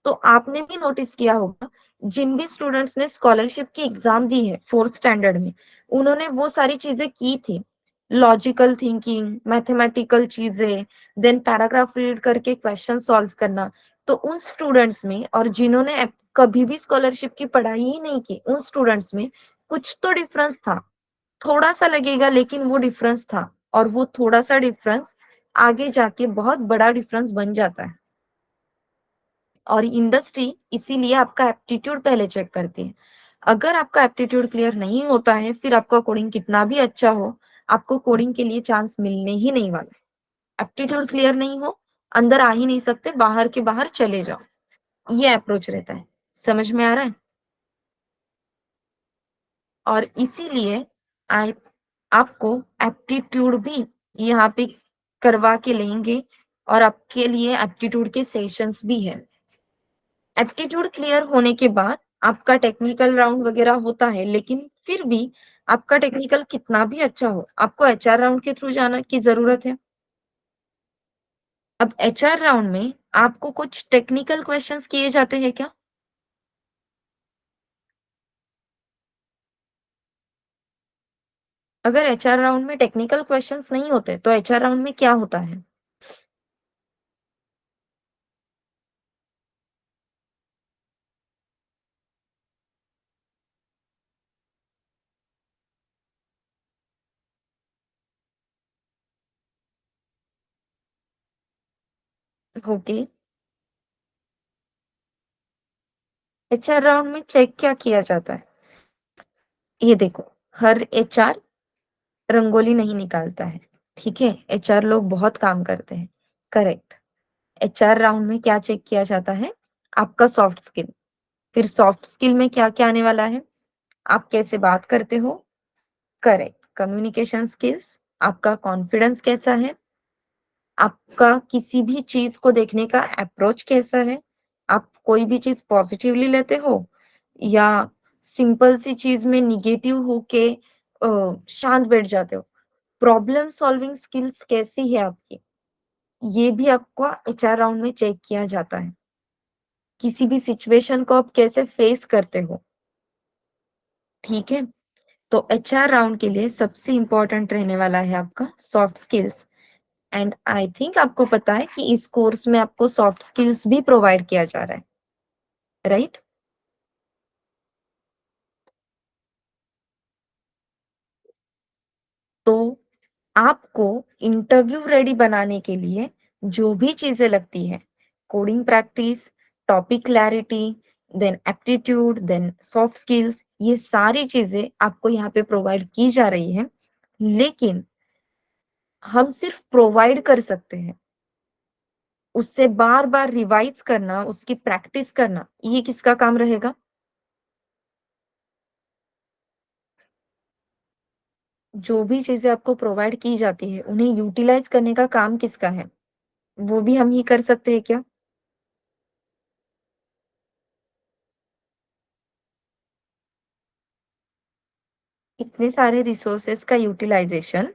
तो आपने भी नोटिस किया होगा, जिन भी स्टूडेंट्स ने स्कॉलरशिप की एग्जाम दी है फोर्थ स्टैंडर्ड में, उन्होंने वो सारी चीजें की थी, लॉजिकल थिंकिंग, मैथमेटिकल चीजें, देन पैराग्राफ रीड करके क्वेश्चन सॉल्व करना। तो उन स्टूडेंट्स में और जिन्होंने कभी भी स्कॉलरशिप की पढ़ाई ही नहीं की, उन स्टूडेंट्स में कुछ तो डिफरेंस था। थोड़ा सा लगेगा लेकिन वो डिफरेंस था, और वो थोड़ा सा डिफरेंस आगे जाके बहुत बड़ा डिफरेंस बन जाता है। और इंडस्ट्री इसीलिए आपका एप्टीट्यूड पहले चेक करती है। अगर आपका एप्टीट्यूड क्लियर नहीं होता है, फिर आपका कोडिंग कितना भी अच्छा हो, आपको कोडिंग के लिए चांस मिलने ही नहीं वाला। एप्टीट्यूड क्लियर नहीं हो, अंदर आ ही नहीं सकते, बाहर के बाहर चले जाओ। ये अप्रोच रहता है। समझ में आ रहा है? और इसीलिए आई आपको एप्टीट्यूड भी यहाँ पे करवा के लेंगे, और आपके लिए एप्टीट्यूड के सेशंस भी है। एप्टीट्यूड क्लियर होने के बाद आपका टेक्निकल राउंड वगैरह होता है, लेकिन फिर भी आपका टेक्निकल कितना भी अच्छा हो, आपको एचआर राउंड के थ्रू जाना की जरूरत है। अब एचआर राउंड में आपको कुछ टेक्निकल क्वेश्चंस किए जाते हैं क्या? अगर एचआर राउंड में टेक्निकल क्वेश्चंस नहीं होते तो एचआर राउंड में क्या होता है? ओके। एचआर राउंड में चेक क्या किया जाता है? ये देखो, हर एचआर रंगोली नहीं निकालता है, ठीक है? एचआर लोग बहुत काम करते हैं, करेक्ट। एचआर राउंड में क्या चेक किया जाता है? आपका सॉफ्ट स्किल। फिर सॉफ्ट स्किल में क्या क्या आने वाला है? आप कैसे बात करते हो, करेक्ट, कम्युनिकेशन स्किल्स, आपका कॉन्फिडेंस कैसा है, आपका किसी भी चीज को देखने का अप्रोच कैसा है, आप कोई भी चीज पॉजिटिवली लेते हो या सिंपल सी चीज में निगेटिव होके शांत बैठ जाते हो, प्रॉब्लम सॉल्विंग स्किल्स कैसी है आपकी, ये भी आपको एचआर राउंड में चेक किया जाता है। किसी भी सिचुएशन को आप कैसे फेस करते हो, ठीक है? तो एचआर राउंड के लिए सबसे इंपॉर्टेंट रहने वाला है आपका soft skills. And I think आपको पता है कि इस कोर्स में आपको सॉफ्ट स्किल्स भी प्रोवाइड किया जा रहा है, राइट? तो आपको इंटरव्यू रेडी बनाने के लिए जो भी चीजें लगती है, coding practice, topic clarity, then aptitude, then soft skills, ये सारी चीजें आपको यहाँ पे प्रोवाइड की जा रही है। लेकिन हम सिर्फ प्रोवाइड कर सकते हैं, उससे बार बार रिवाइज करना, उसकी प्रैक्टिस करना, ये किसका काम रहेगा? जो भी चीजें आपको प्रोवाइड की जाती है उन्हें यूटिलाइज करने का काम किसका है? वो भी हम ही कर सकते हैं क्या? इतने सारे रिसोर्सेस का यूटिलाइजेशन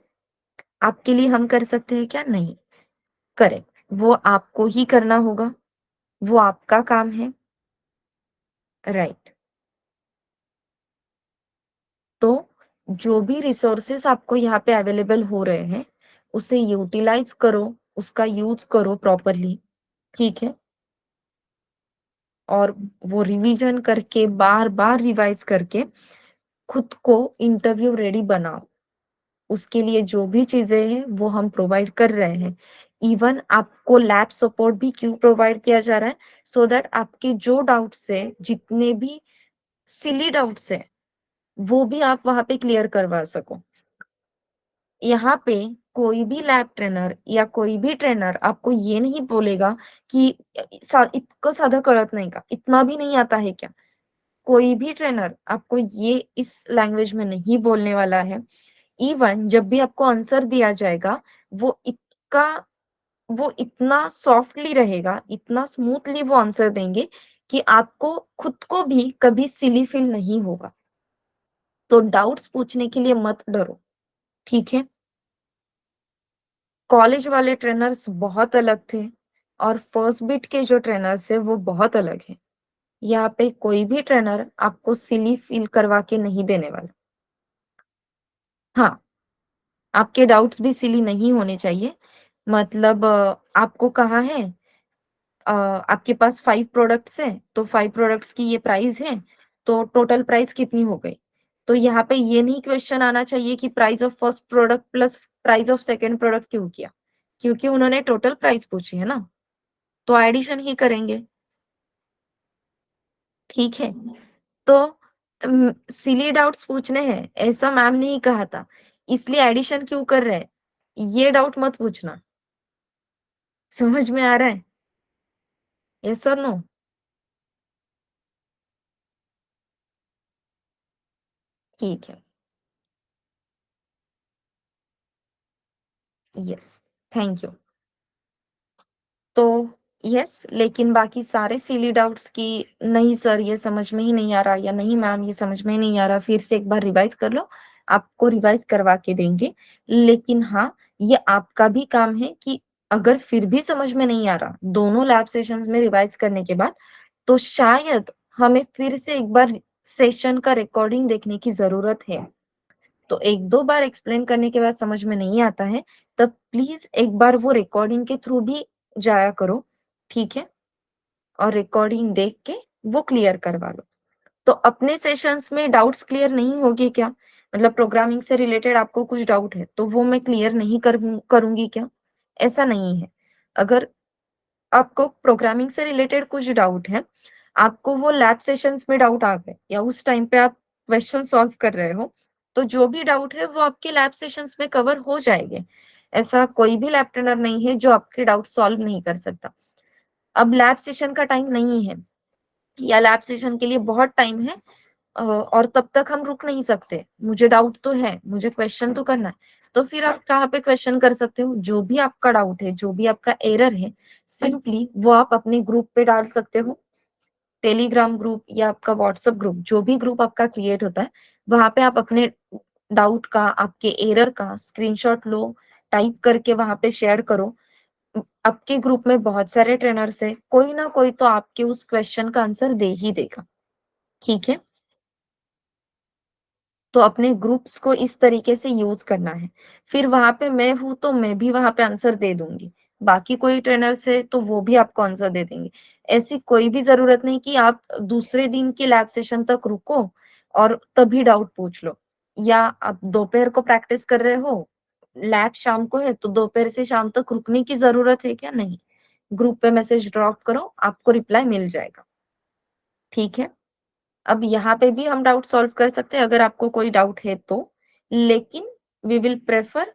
आपके लिए हम कर सकते हैं क्या? नहीं। करेक्ट, वो आपको ही करना होगा, वो आपका काम है, राइट? तो जो भी रिसोर्सेस आपको यहाँ पे अवेलेबल हो रहे हैं, उसे यूटिलाइज करो, उसका यूज करो प्रॉपरली, ठीक है? और वो रिवीजन करके बार बार रिवाइज करके खुद को इंटरव्यू रेडी बनाओ। उसके लिए जो भी चीज़ें हैं वो हम प्रोवाइड कर रहे हैं। इवन आपको लैब सपोर्ट भी क्यों प्रोवाइड किया जा रहा है? सो दैट आपके जो डाउट्स हैं, जितने भी सिली डाउट्स हैं, वो भी आप वहाँ पे क्लियर करवा सको। यहाँ पे कोई भी लैब ट्रेनर या कोई भी ट्रेनर आपको ये नहीं बोलेगा कि इतकं साधं कळत नाही का? इतना भी नहीं आता है क्या? कोई भी ट्रेनर आपको ये इस लैंग्वेज में नहीं बोलने वाला है। इवन जब भी आपको आंसर दिया जाएगा, वो इतना सॉफ्टली रहेगा, इतना स्मूथली वो आंसर देंगे कि आपको खुद को भी कभी सिली फील नहीं होगा। तो डाउट्स पूछने के लिए मत डरो, ठीक है? कॉलेज वाले ट्रेनर्स बहुत अलग थे और फर्स्ट बीट के जो ट्रेनर्स हैं वो बहुत अलग हैं। यहाँ पे कोई भी ट्रेनर आपको सिली फील करवा के नहीं देने वाला। हाँ, आपके डाउट्स भी सिली नहीं होने चाहिए। मतलब आपको कहा है आपके पास 5 प्रोडक्ट्स हैं, तो 5 प्रोडक्ट्स की ये प्राइस है, तो टोटल प्राइस कितनी हो गई? तो यहाँ पे ये नहीं क्वेश्चन आना चाहिए कि price of first product plus price of second product क्यों किया? क्योंकि उन्होंने टोटल प्राइस पूछी है ना, तो एडिशन ही करेंगे, ठीक है? तो सिली डाउट्स पूछने हैं, ऐसा मैम ने ही कहा था, इसलिए एडिशन क्यों कर रहे हैं? ये डाउट मत पूछना। समझ में आ रहा है? यस और नो? ठीक है, यस, थैंक यू। तो यस, लेकिन बाकी सारे सिली डाउट्स की नहीं सर ये समझ में ही नहीं आ रहा या नहीं मैम ये समझ में ही नहीं आ रहा, फिर से एक बार रिवाइज़ कर लो, आपको रिवाइज़ करवा के देंगे। लेकिन हाँ, ये आपका भी काम है कि अगर फिर भी समझ में नहीं आ रहा, दोनों लैब सेशंस में रिवाइज़ करने के बाद, तो शायद हमें फिर से एक बार सेशन का रिकॉर्डिंग देखने की ज़रूरत है। तो 1-2 बार एक्सप्लेन करने के बाद समझ में नहीं आता है, तब प्लीज़ एक बार वो रिकॉर्डिंग के थ्रू भी जाया करो, ठीक है? और रिकॉर्डिंग देख के वो क्लियर करवा लो। तो अपने सेशंस में डाउट्स क्लियर नहीं होंगे क्या? मतलब प्रोग्रामिंग से रिलेटेड आपको कुछ डाउट है, तो वो मैं क्लियर नहीं करूँगी क्या? ऐसा नहीं है। अगर आपको प्रोग्रामिंग से रिलेटेड कुछ डाउट है, आपको वो लैब सेशंस में डाउट आ गए या उस टाइम पे आप क्वेश्चन सॉल्व कर रहे हो, तो जो भी डाउट है वो आपके लैब सेशंस में कवर हो जाएँगे। ऐसा कोई भी लैब ट्रेनर नहीं है जो आपके डाउट सॉल्व नहीं कर सकता। अब लैब सेशन का टाइम नहीं है या लैब सेशन के लिए बहुत टाइम है और तब तक हम रुक नहीं सकते। मुझे डाउट तो है, मुझे क्वेश्चन तो करना है। तो फिर आप कहाँ पे क्वेश्चन कर सकते हो? जो भी आपका डाउट है, जो भी आपका एरर है, सिंपली वो आप अपने ग्रुप पे डाल सकते हो। टेलीग्राम ग्रुप या आपका व्हाट्सएप ग्रुप, जो भी ग्रुप आपका क्रिएट होता है, वहाँ पे आप अपने डाउट का, आपके एरर का स्क्रीनशॉट लो, टाइप करके वहाँ पे शेयर करो। आपके ग्रुप में बहुत सारे ट्रेनर्स हैं, कोई ना कोई तो आपके उस क्वेश्चन का आंसर दे ही देगा, ठीक है? तो अपने ग्रुप्स को इस तरीके से यूज़ करना है। फिर वहाँ पे मैं हूँ तो मैं भी वहाँ पे आंसर दे दूँगी। बाकी कोई ट्रेनर्स है तो वो भी आपको आंसर दे देंगे। ऐसी कोई भी ज़रूरत नहीं कि आप दूसरे दिन के लैब सेशन तक रुको और तभी डाउट पूछ लो। या आप दोपहर को प्रैक्टिस कर रहे हो, लैब शाम को है तो दोपहर से शाम तक रुकने की ज़रूरत है क्या? नहीं। ग्रुप पे मैसेज ड्रॉप करो, आपको रिप्लाई मिल जाएगा। ठीक है? अब यहाँ पे भी हम डाउट सॉल्व कर सकते हैं अगर आपको कोई डाउट है तो, लेकिन we will prefer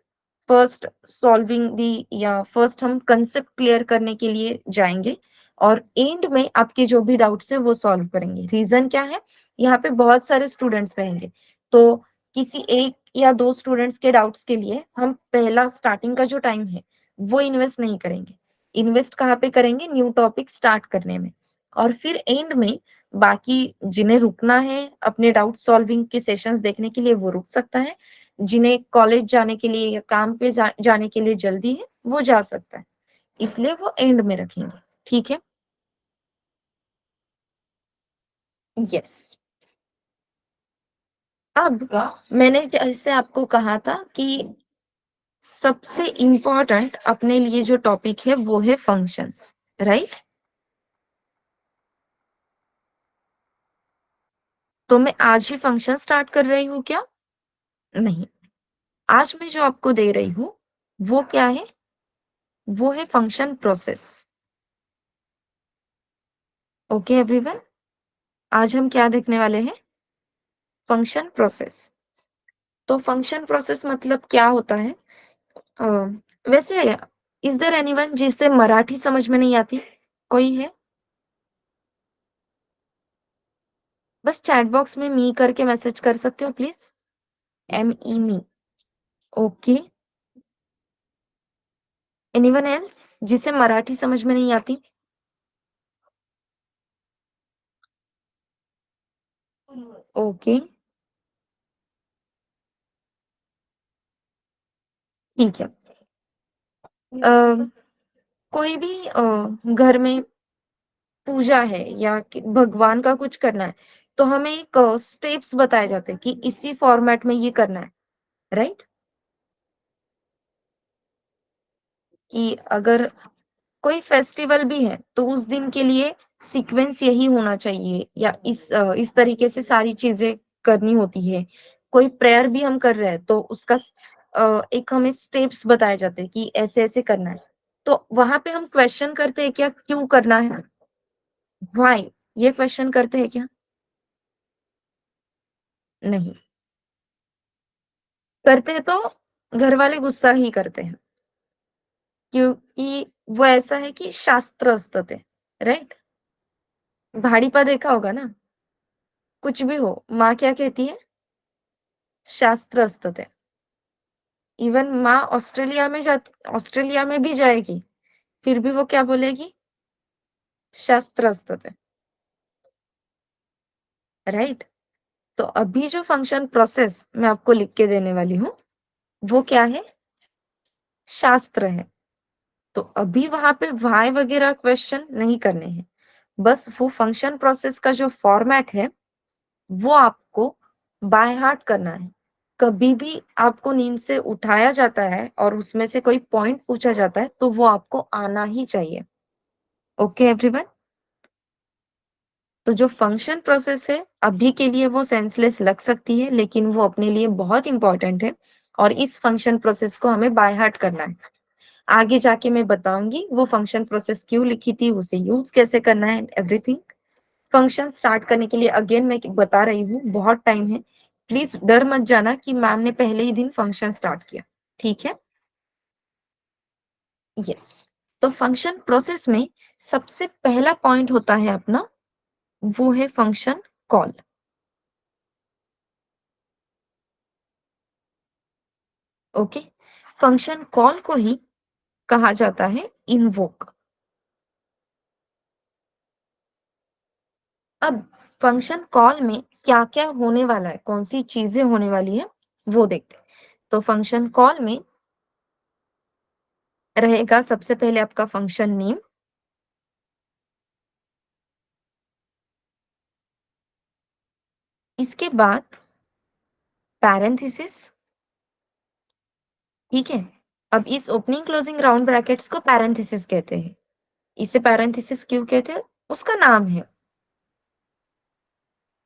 first solving the या फर्स्ट हम कंसेप्ट क्लियर करने के लिए जाएँगे और एंड में आपके जो भी डाउट्स हैं वो सॉल्व करेंगे। रीज़न क्या है? यहाँ पे बहुत सारे स्टूडेंट्स रहेंगे, तो किसी 1 या 2 स्टूडेंट्स के डाउट्स के लिए हम पहला स्टार्टिंग का जो टाइम है, वो इन्वेस्ट नहीं करेंगे। इन्वेस्ट कहाँ पे करेंगे? न्यू टॉपिक स्टार्ट करने में और फिर एंड में बाकी जिन्हें रुकना है अपने डाउट सॉल्विंग के सेशंस देखने के लिए वो रुक सकता है। जिन्हें कॉलेज जाने के लिए या काम पे जाने के लिए जल्दी है, वो जा सकता है। इसलिए वो एंड में रखेंगे, ठीक है? यस। अब मैंने जैसे आपको कहा था कि सबसे इम्पोर्टेंट अपने लिए जो टॉपिक है वो है फंक्शंस, राइट? तो मैं आज ही फंक्शन स्टार्ट कर रही हूँ क्या? नहीं। आज मैं जो आपको दे रही हूँ, वो क्या है? वो है फंक्शन प्रोसेस। Okay everyone? आज हम क्या देखने वाले हैं? Function process. तो फंक्शन प्रोसेस मतलब क्या होता है? अ, वैसे इज़ देयर एनीवन जिसे मराठी समझ में नहीं आती? कोई है? बस चैट बॉक्स में मी करके मैसेज कर सकते हो please? M E me. Okay. Anyone else जिसे मराठी समझ में नहीं आती? ओके, ठीक है। अ, कोई भी घर में पूजा है या कि भगवान का कुछ करना है, तो हमें एक स्टेप्स बताए जाते हैं कि इसी फॉर्मेट में ये करना है, राइट? कि अगर कोई फेस्टिवल भी है, तो उस दिन के लिए सीक्वेंस यही होना चाहिए या इस तरीके से सारी चीज़ें करनी होती है। कोई प्रेयर भी हम कर रहे हैं, तो उसका एक हमें स्टेप्स बताए जाते हैं कि ऐसे-ऐसे करना है। तो वहाँ पे हम क्वेश्चन करते हैं क्या, क्यों करना है? व्हाय? ये क्वेश्चन करते हैं क्या? नहीं। करते हैं तो घर वाले गुस्सा ही करते हैं, क्योंकि वो ऐसा है की शास्त्र असतं ते, राइट? भाड़ीपा देखा होगा ना? कुछ भी हो, माँ क्या कहती है? शास्त्र असतं ते। इवन माँ ऑस्ट्रेलिया में भी जाएगी, फिर भी वो क्या बोलेगी? शास्त्र असतं ते, राइट? तो अभी जो फंक्शन प्रोसेस मैं आपको लिख के देने वाली हूँ, वो क्या है? शास्त्र है। तो अभी वहाँ पे व्हाय वगैरह क्वेश्चन नहीं करने हैं। बस वो फंक्शन प्रोसेस का जो फॉर्मेट है, वो आपको बाय हार्ट करना है। कभी भी आपको नींद से उठाया जाता है और उसमें से कोई पॉइंट पूछा जाता है, तो वो आपको आना ही चाहिए। Okay everyone? तो जो फंक्शन प्रोसेस है, अभी के लिए वो सेंसलेस लग सकती है, लेकिन वो अपने लिए बहुत इम्पोर्टेंट है और इस फंक्शन प्रोसेस को हमें बाय हार्ट करना है। आगे जाके मैं बताऊँगी वो फंक्शन प्रोसेस क्यों लिखी थी, उसे यूज़ कैसे करना है एंड एवरीथिंग। फंक्शन स्टार्ट करने के लिए अगेन मैं बता रही हूँ, बहुत टाइम है। प्लीज़ डर मत जाना कि मैम ने पहले ही दिन फंक्शन स्टार्ट किया, ठीक है? यस। तो फंक्शन प्रोसेस में सबसे पहला पॉइंट होता है अपना, वो है function call. Okay? Function call को ही कहा जाता है इन्वोक। अब फंक्शन कॉल में क्या-क्या होने वाला है, कौन-सी चीज़ें होने वाली हैं, वो देखते हैं। तो फंक्शन कॉल में रहेगा सबसे पहले आपका फंक्शन नेम, इसके बाद पैरेंथेसिस, ठीक है? अब इस ओपनिंग क्लोजिंग राउंड ब्रैकेट्स को पैरेंथेसिस कहते हैं। इसे पैरेंथेसिस क्यों कहते हैं? उसका नाम है,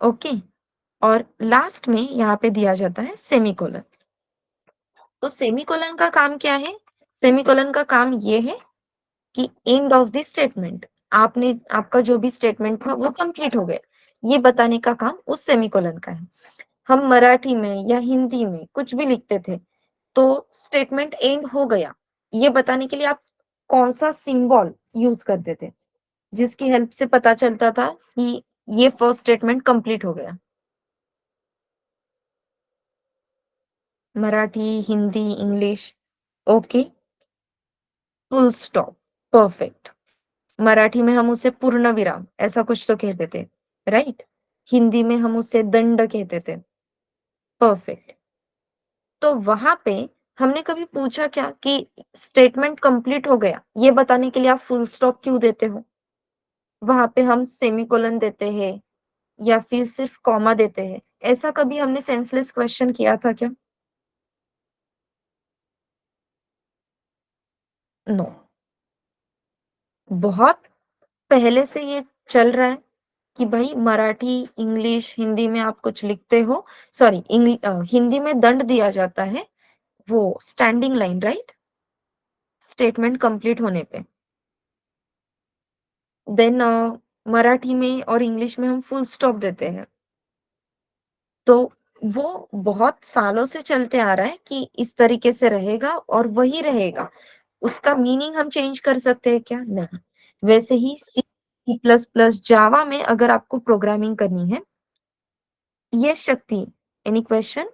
ओके? और लास्ट में यहाँ पे दिया जाता है सेमीकोलन। तो सेमीकोलन का काम क्या है? सेमीकोलन का काम ये है कि एंड ऑफ द स्टेटमेंट, आपने आपका जो भी स्टेटमेंट था वो कंप्लीट हो गया, ये बताने का काम उस सेमीकोलन का है। हम मराठी में या हिंदी में कुछ भी लिखते थे, तो स्टेटमेंट एंड हो गया, ये बताने के लिए आप कौन-सा सिंबल यूज़ करते थे, जिसकी हेल्प से पता चलता था कि ये फर्स्ट स्टेटमेंट कंप्लीट हो गया। Marathi, Hindi, English, okay, full stop, perfect. Marathi में हम उसे पूर्णविराम ऐसा कुछ तो कहते थे, राइट? हिंदी में हम उसे दंड कहते थे, परफेक्ट। तो वहाँ पे हमने कभी पूछा क्या कि स्टेटमेंट कंप्लीट हो गया, ये बताने के लिए आप फुल स्टॉप क्यों देते हो? वहाँ पे हम सेमीकोलन देते हैं या फिर सिर्फ कॉमा देते हैं, ऐसा कभी हमने सेंसलेस क्वेश्चन किया था क्या? नो। बहुत पहले से ये चल रहा है कि भाई मराठी, इंग्लिश, हिंदी में आप कुछ लिखते हो, सॉरी हिंदी में दंड दिया जाता है, वो standing line, right? Statement complete होने पे। देन मराठी में और इंग्लिश में हम फुल स्टॉप देते हैं। तो वो बहुत सालों से चलते आ रहा है कि इस तरीके से रहेगा और वही रहेगा। उसका मीनिंग हम चेंज कर सकते हैं क्या? नहीं। वैसे ही सी, सी प्लस प्लस, जावा में अगर आपको प्रोग्रामिंग करनी है, यस शक्ति, एनी क्वेश्चन?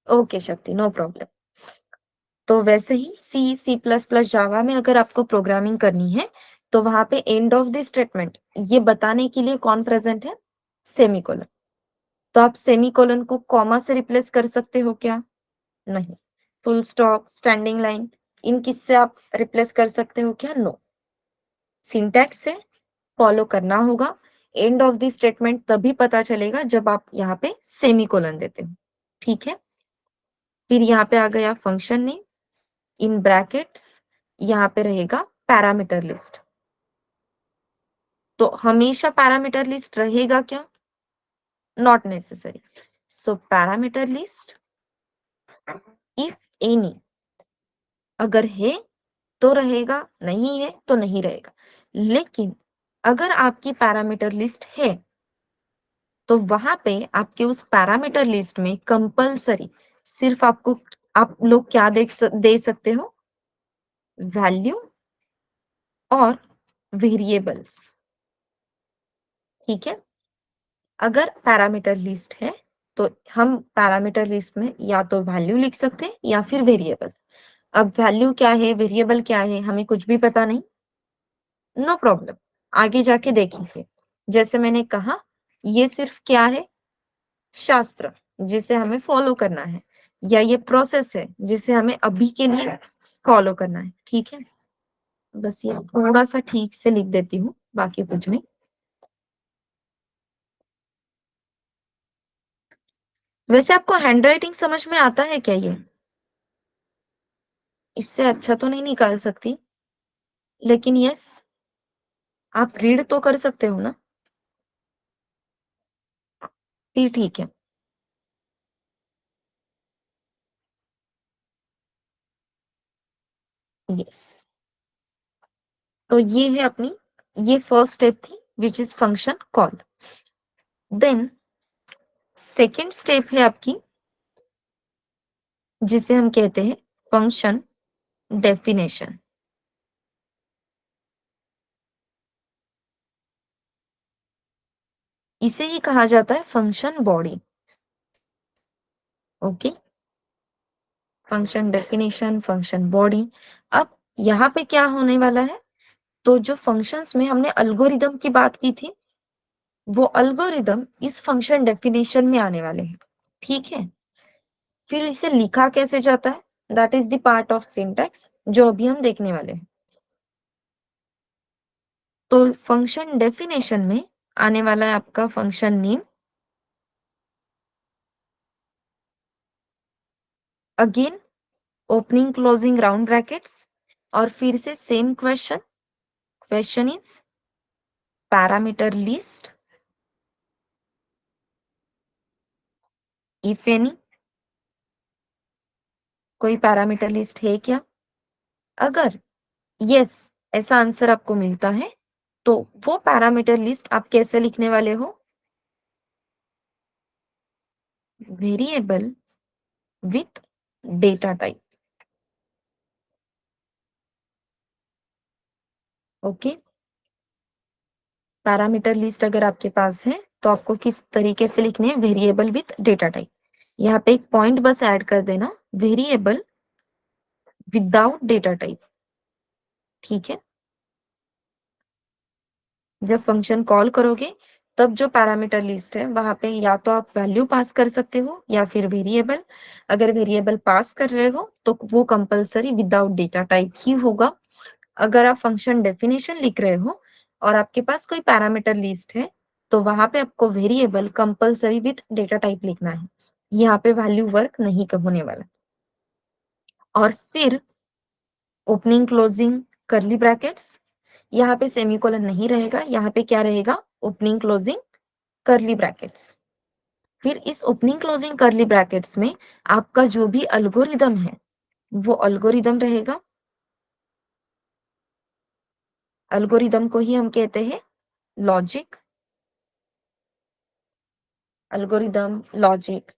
ओके शक्ति, नो प्रॉब्लम। तो वैसे ही सी, सी प्लस प्लस, जावा में अगर आपको प्रोग्रामिंग करनी है, तो वहां पे एंड ऑफ द स्टेटमेंट ये बताने के लिए कौन प्रेजेंट है? सेमीकोलन। तो आप सेमीकोलन को कॉमा से रिप्लेस कर सकते हो क्या? नहीं। फुल स्टॉप, स्टैंडिंग लाइन, इन किससे आप रिप्लेस कर सकते हो क्या? नो। सिंटैक्स से फॉलो करना होगा। एंड ऑफ द स्टेटमेंट तभी पता चलेगा जब आप यहाँ पे सेमीकोलन देते हो। ठीक है? फिर यहाँ पे आ गया फंक्शन नेम, इन ब्रैकेट्स यहाँ पे रहेगा पैरामीटर लिस्ट। तो हमेशा पैरामीटर लिस्ट रहेगा क्या? Not necessary. So parameter list if any, अगर है तो रहेगा, नहीं है तो नहीं रहेगा। लेकिन अगर आपकी पैरामीटर लिस्ट है, तो वहां पे आपके उस पैरामीटर लिस्ट में कंपलसरी सिर्फ आपको, आप लोग क्या दे सकते हो? वैल्यू और वेरिएबल्स। ठीक है? अगर पैरामीटर लिस्ट है, तो हम पैरामीटर लिस्ट में या तो वैल्यू लिख सकते हैं या फिर वेरिएबल। अब वैल्यू क्या है, वेरिएबल क्या है, हमें कुछ भी पता नहीं, नो प्रॉब्लम, आगे जाके देखेंगे। जैसे मैंने कहा, ये सिर्फ क्या है? शास्त्र, जिसे हमें फॉलो करना है, या ये प्रोसेस है जिसे हमें अभी के लिए फॉलो करना है। ठीक है? बस ये थोड़ा सा ठीक से लिख देती हूँ, बाकी कुछ नहीं। वैसे आपको हैंडराइटिंग समझ में आता है क्या ये? इससे अच्छा तो नहीं निकाल सकती, लेकिन यस, आप रीड तो कर सकते हो ना? फिर ठीक है। यस। तो ये है अपनी, ये फर्स्ट स्टेप थी which is function call. Then second step है आपकी, जिसे हम कहते हैं फंक्शन डेफिनेशन। इसे ही कहा जाता है function body. Okay? Function definition, function body. अब यहाँ पे क्या होने वाला है? तो जो फंक्शंस में हमने अल्गोरिदम की बात की थी, वो अल्गोरिदम इस फंक्शन डेफिनेशन में आने वाले हैं। ठीक है? फिर इसे लिखा कैसे जाता है, that is the part of syntax जो अभी हम देखने वाले हैं। तो फंक्शन डेफिनेशन में आने वाला है आपका function name, again opening closing round brackets, और फिर से same question, question is parameter list if any, कोई पैरामीटर लिस्ट है क्या? अगर यस ऐसा आंसर आपको मिलता है, तो वो पैरामीटर लिस्ट आप कैसे लिखने वाले हो? Variable with data type. Okay? Parameter list अगर आपके पास है, तो आपको किस तरीके से लिखने हैं? Variable with data type. यहाँ पे एक पॉइंट बस ऐड कर देना, वेरिएबल विदाउट डेटा टाइप। ठीक है? जब फंक्शन कॉल करोगे, तब जो पैरामीटर लिस्ट है वहां पे या तो आप वैल्यू पास कर सकते हो या फिर वेरिएबल। अगर वेरिएबल पास कर रहे हो तो वो कंपलसरी विदाउट डेटा टाइप ही होगा। अगर आप फंक्शन डेफिनेशन लिख रहे हो और आपके पास कोई पैरामीटर लिस्ट है, तो वहां पे आपको variable compulsory with data type लिखना है। यहाँ पे वैल्यू वर्क नहीं होने वाला। और फिर ओपनिंग क्लोजिंग कर्ली ब्रैकेट्स, यहाँ पे सेमीकोलन नहीं रहेगा, यहाँ पे क्या रहेगा, ओपनिंग क्लोजिंग कर्ली ब्रैकेट्स। फिर इस ओपनिंग क्लोजिंग कर्ली ब्रैकेट्स में आपका जो भी एल्गोरिदम है वो एल्गोरिदम रहेगा। एल्गोरिदम को ही हम कहते हैं लॉजिक, एल्गोरिदम, लॉजिक,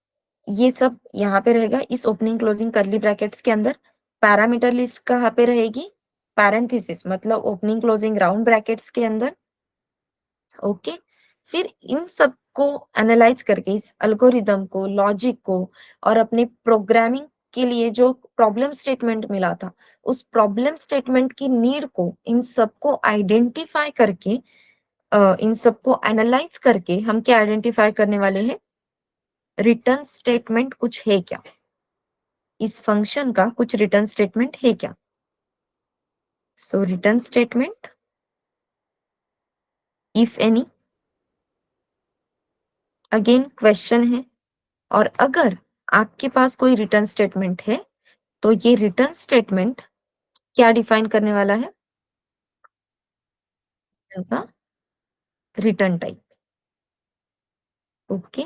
ये सब यहाँ पे रहेगा इस ओपनिंग क्लोजिंग कर्ली ब्रैकेट्स के अंदर। पैरामीटर लिस्ट कहाँ पे रहेगी, पैरेंथेसिस मतलब ओपनिंग क्लोजिंग राउंड ब्रैकेट्स के अंदर। ओके, फिर इन सब को एनालाइज करके इस एल्गोरिदम को, लॉजिक को और अपने प्रोग्रामिंग के लिए जो प्रॉब्लम स्टेटमेंट मिला था उस प्रॉब्लम स्टेटमेंट की नीड को, इन सबको आइडेंटिफाई करके, इन सबको एनालाइज करके हम क्या आइडेंटिफाई करने वाले हैं, रिटर्न स्टेटमेंट कुछ है क्या, इस फंक्शन का कुछ रिटर्न स्टेटमेंट है क्या। So return statement if any, again question है, और अगर आपके पास कोई रिटर्न स्टेटमेंट है तो ये रिटर्न स्टेटमेंट क्या डिफाइन करने वाला है, का रिटर्न टाइप। ओके,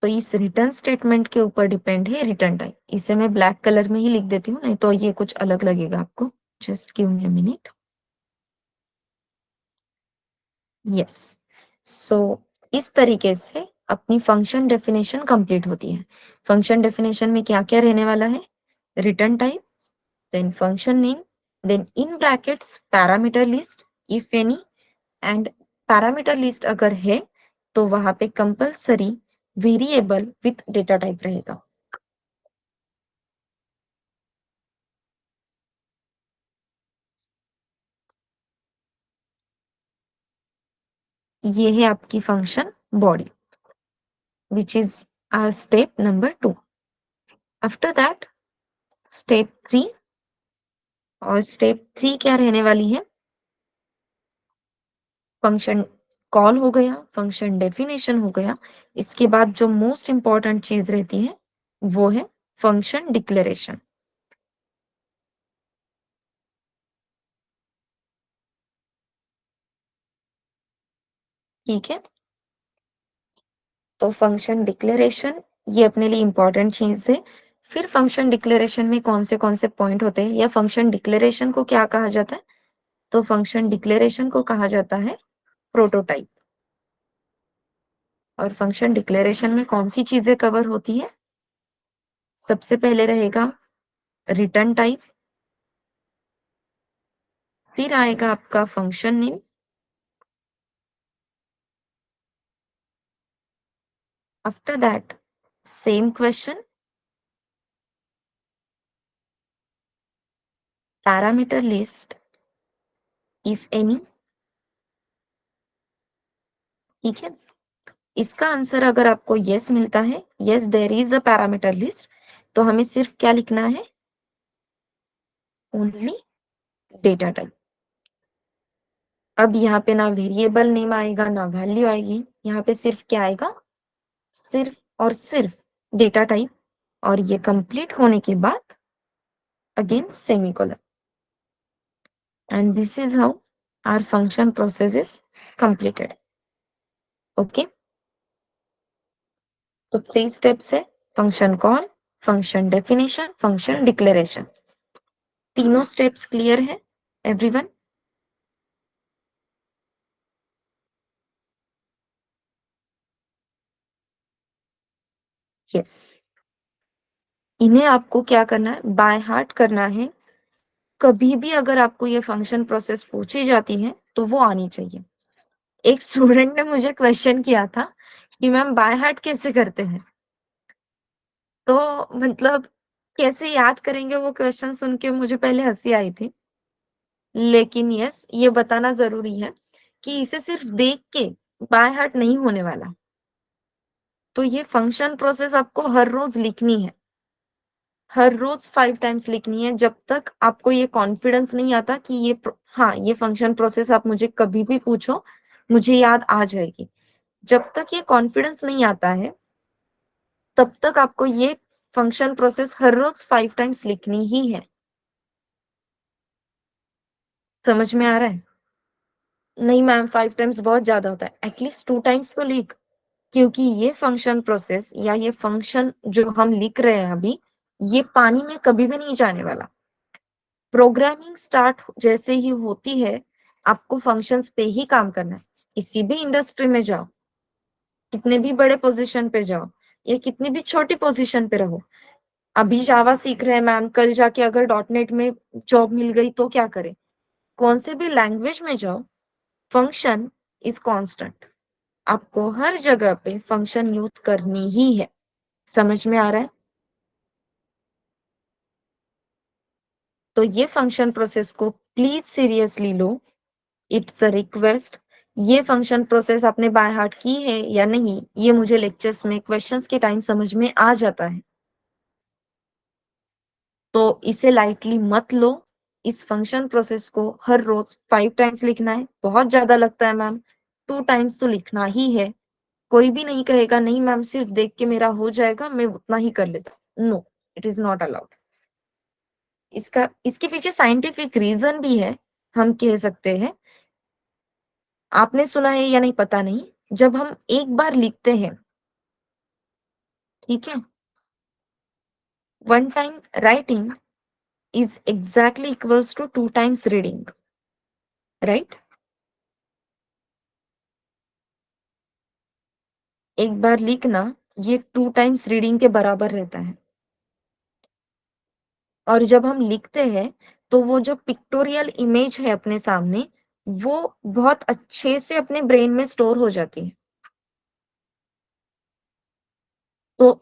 तो इस रिटर्न स्टेटमेंट के ऊपर डिपेंड है रिटर्न टाइप। इसे मैं ब्लैक कलर में ही लिख देती हूँ, नहीं तो ये कुछ अलग लगेगा आपको। Just give me a minute. Yes, so इस तरीके से अपनी फंक्शन डेफिनेशन कंप्लीट होती है। फंक्शन डेफिनेशन में क्या क्या रहने वाला है, return type, then function name, then in brackets parameter list if any, and parameter list अगर है तो वहां पे compulsory variable with data type रहेगा। ये है आपकी function body which is step number 2। After that step 3, और स्टेप 3 क्या रहने वाली है, फंक्शन कॉल हो गया, फंक्शन डेफिनेशन हो गया, इसके बाद जो मोस्ट इंपॉर्टेंट चीज रहती है वो है फंक्शन डिक्लेरेशन। ठीक है, तो फंक्शन डिक्लेरेशन ये अपने लिए इंपॉर्टेंट चीज है। फिर फंक्शन डिक्लेरेशन में कौन से पॉइंट होते हैं, या फंक्शन डिक्लेरेशन को क्या कहा जाता है, तो फंक्शन डिक्लेरेशन को कहा जाता है प्रोटोटाइप। और फंक्शन डिक्लेरेशन में कौन सी चीजें कवर होती है, सबसे पहले रहेगा रिटर्न टाइप, फिर आएगा आपका function name, after that same question, parameter list if any. ठीक है, इसका आंसर अगर आपको यस मिलता है, yes there is a parameter list, तो हमें सिर्फ क्या लिखना है, ओनली डेटा टाइप। अब यहाँ पे ना वेरिएबल नेम आएगा ना वैल्यू आएगी, यहाँ पे सिर्फ क्या आएगा, सिर्फ और सिर्फ डेटा टाइप। और ये कंप्लीट होने के बाद again semicolon, and this is how our function process is completed. Okay, तो 3 स्टेप्स है, function call, function definition, function declaration. तीनों स्टेप्स क्लियर है एवरीवन? यस, इन्हें आपको क्या करना है, बाय हार्ट करना है। कभी भी अगर आपको ये फंक्शन प्रोसेस पूछी जाती है तो वो आनी चाहिए। एक स्टूडेंट ने मुझे क्वेश्चन किया था कि मैम बाय हार्ट कैसे करते हैं, तो मतलब कैसे याद करेंगे, वो क्वेश्चन सुन के मुझे पहले हंसी आई थी। लेकिन यस, ये बताना जरूरी है कि इसे सिर्फ देख के बाय हार्ट नहीं होने वाला। तो ये फंक्शन प्रोसेस आपको हर रोज लिखनी है, हर रोज 5 टाइम्स लिखनी है, जब तक आपको ये कॉन्फिडेंस नहीं आता कि हाँ, ये फंक्शन प्रोसेस आप मुझे कभी भी पूछो मुझे याद आ जाएगी। जब तक ये कॉन्फिडेंस नहीं आता है, तब तक आपको ये फंक्शन प्रोसेस हर रोज 5 टाइम्स लिखनी ही है। समझ में आ रहा है? नहीं मैम, 5 टाइम्स बहुत ज़्यादा होता है, एटलीस्ट 2 टाइम्स तो लिख। क्योंकि ये फंक्शन प्रोसेस या ये फंक्शन जो हम लिख रहे हैं अभी, ये पानी में कभी भी नहीं जाने वाला। प्रोग्रामिंग स्टार्ट जैसे ही होती है, आपको फंक्शंस पे ही काम करना है। किसी भी इंडस्ट्री में जाओ, कितने भी बड़े पोज़ीशन पे जाओ या कितनी भी छोटी पोज़ीशन पे रहो। अभी जावा सीख रहे हैं मैम, कल जाके अगर डॉट नेट में जॉब मिल गई तो क्या करें? कौन से भी लैंग्वेज में जाओ, फंक्शन इज़ कांस्टेंट। आपको हर जगह पे फंक्शन यूज़ करनी ही है। समझ में आ रहा है? तो ये फंक्शन प्रोसेस को please seriously low, it's a request. ये फंक्शन प्रोसेस आपने बाय हार्ट की है या नहीं, ये मुझे लेक्चर्स में क्वेश्चंस के टाइम समझ में आ जाता है। तो इसे लाइटली मत लो। इस फंक्शन प्रोसेस को हर रोज 5 टाइम्स लिखना है। बहुत ज़्यादा लगता है मैम, 2 टाइम्स तो लिखना ही है। कोई भी नहीं कहेगा नहीं मैम सिर्फ देख के मेरा हो जाएगा, मैं उतना ही कर लेता हूँ। No, it is not allowed. इसके पीछे साइंटिफिक रीज़न भी है, हम कह सकते हैं। आपने सुना है या नहीं पता नहीं, जब हम एक बार लिखते हैं, ठीक है? One time writing is exactly equals to 2 times reading, right? एक बार लिखना ये 2 टाइम्स रीडिंग के बराबर रहता है। और जब हम लिखते हैं, तो वो जो पिक्टोरियल इमेज है अपने सामने, वो बहुत अच्छे से अपने ब्रेन में स्टोर हो जाती है। तो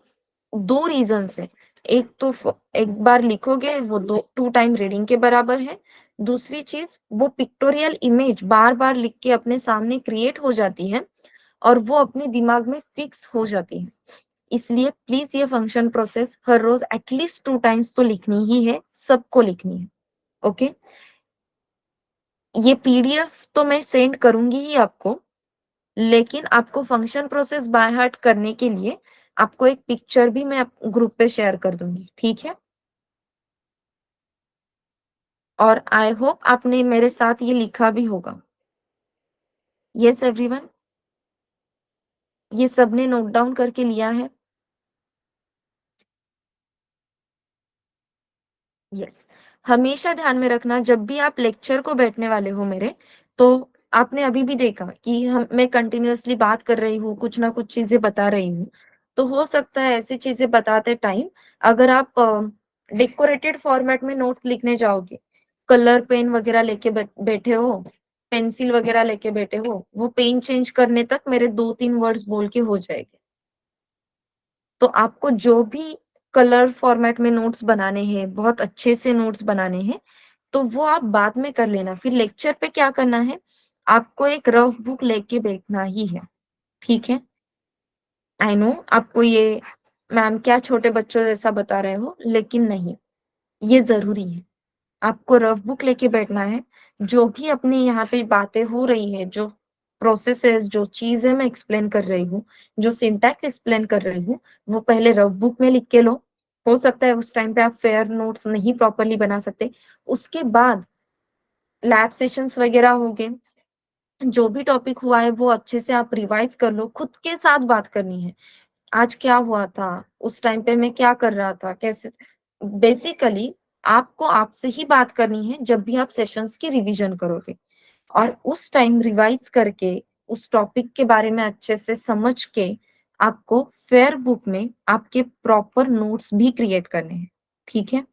2 रीज़न्स हैं। एक तो एक बार लिखोगे वो 2 टाइम रीडिंग के बराबर है। दूसरी चीज़, वो पिक्टोरियल इमेज बार-बार लिख के अपने सामने क्रिएट हो जाती है और वो अपने दिमाग में फिक्स हो जाती है। इसलिए प्लीज़ ये फंक्शन प्रोसेस हर रोज़ एटलीस्ट 2 टाइम्स तो लिखनी ही है, सबको लिखनी है। ओके? ये पीडीएफ तो मैं सेंड करूँगी ही आपको, लेकिन आपको फंक्शन प्रोसेस बाय हार्ट करने के लिए आपको एक पिक्चर भी मैं ग्रुप पे शेयर कर दूँगी, ठीक है? और आई होप आपने मेरे साथ ये लिखा भी होगा। Yes everyone? ये सबने नोट डाउन करके लिया है? यस। हमेशा ध्यान में रखना, जब भी आप लेक्चर को बैठने वाले हो मेरे, तो आपने अभी भी देखा कि हम मैं कंटिन्यूअसली बात कर रही हूँ, कुछ ना कुछ चीज़ें बता रही हूँ। तो हो सकता है ऐसी चीज़ें बताते टाइम अगर आप डेकोरेटेड फॉर्मेट में नोट्स लिखने जाओगे, कलर पेन वगैरह लेके बैठे हो, पेंसिल वगैरह लेके बैठे हो, वो पेन चेंज करने तक मेरे 2-3 वर्ड्स बोल के हो जाएँगे। तो आपको जो भी कलर फॉर्मेट में नोट्स बनाने हैं, बहुत अच्छे से नोट्स बनाने हैं, तो वो आप बाद में कर लेना। फिर लेक्चर पे क्या करना है, आपको एक रफ बुक लेके बैठना ही है, ठीक है? आई नो आपको ये मैम क्या छोटे बच्चों जैसा बता रहे हो, लेकिन नहीं, ये ज़रूरी है। आपको रफ बुक लेके बैठना है, जो भी अपनी यहाँ पे बातें हो रही है, जो प्रोसेसेस, जो चीज़ें मैं एक्सप्लेन कर रही हूँ, जो सिंटैक्स एक्सप्लेन कर रही हूँ, वो पहले रफ बुक में लिख के लो। हो सकता है उस टाइम पे आप फेयर नोट्स नहीं प्रॉपर्ली बना सकते। उसके बाद लैब सेशंस वगैरह होंगे, जो भी टॉपिक हुआ है वो अच्छे से आप रिवाइज़ कर लो, खुद के साथ बात करनी है। आज क्या हुआ था? उस टाइम पे मैं क्या कर रहा था? कैसे बेसिकली आपको आपसे ही बात करनी है जब भी आप सेशंस की रिवीजन करोगे और उस टाइम रिवाइज़ करके, उस टॉपिक के बारे में अच्छे से समझ के, आपको फेयर बुक में आपके प्रॉपर नोट्स भी क्रिएट करने हैं, ठीक है?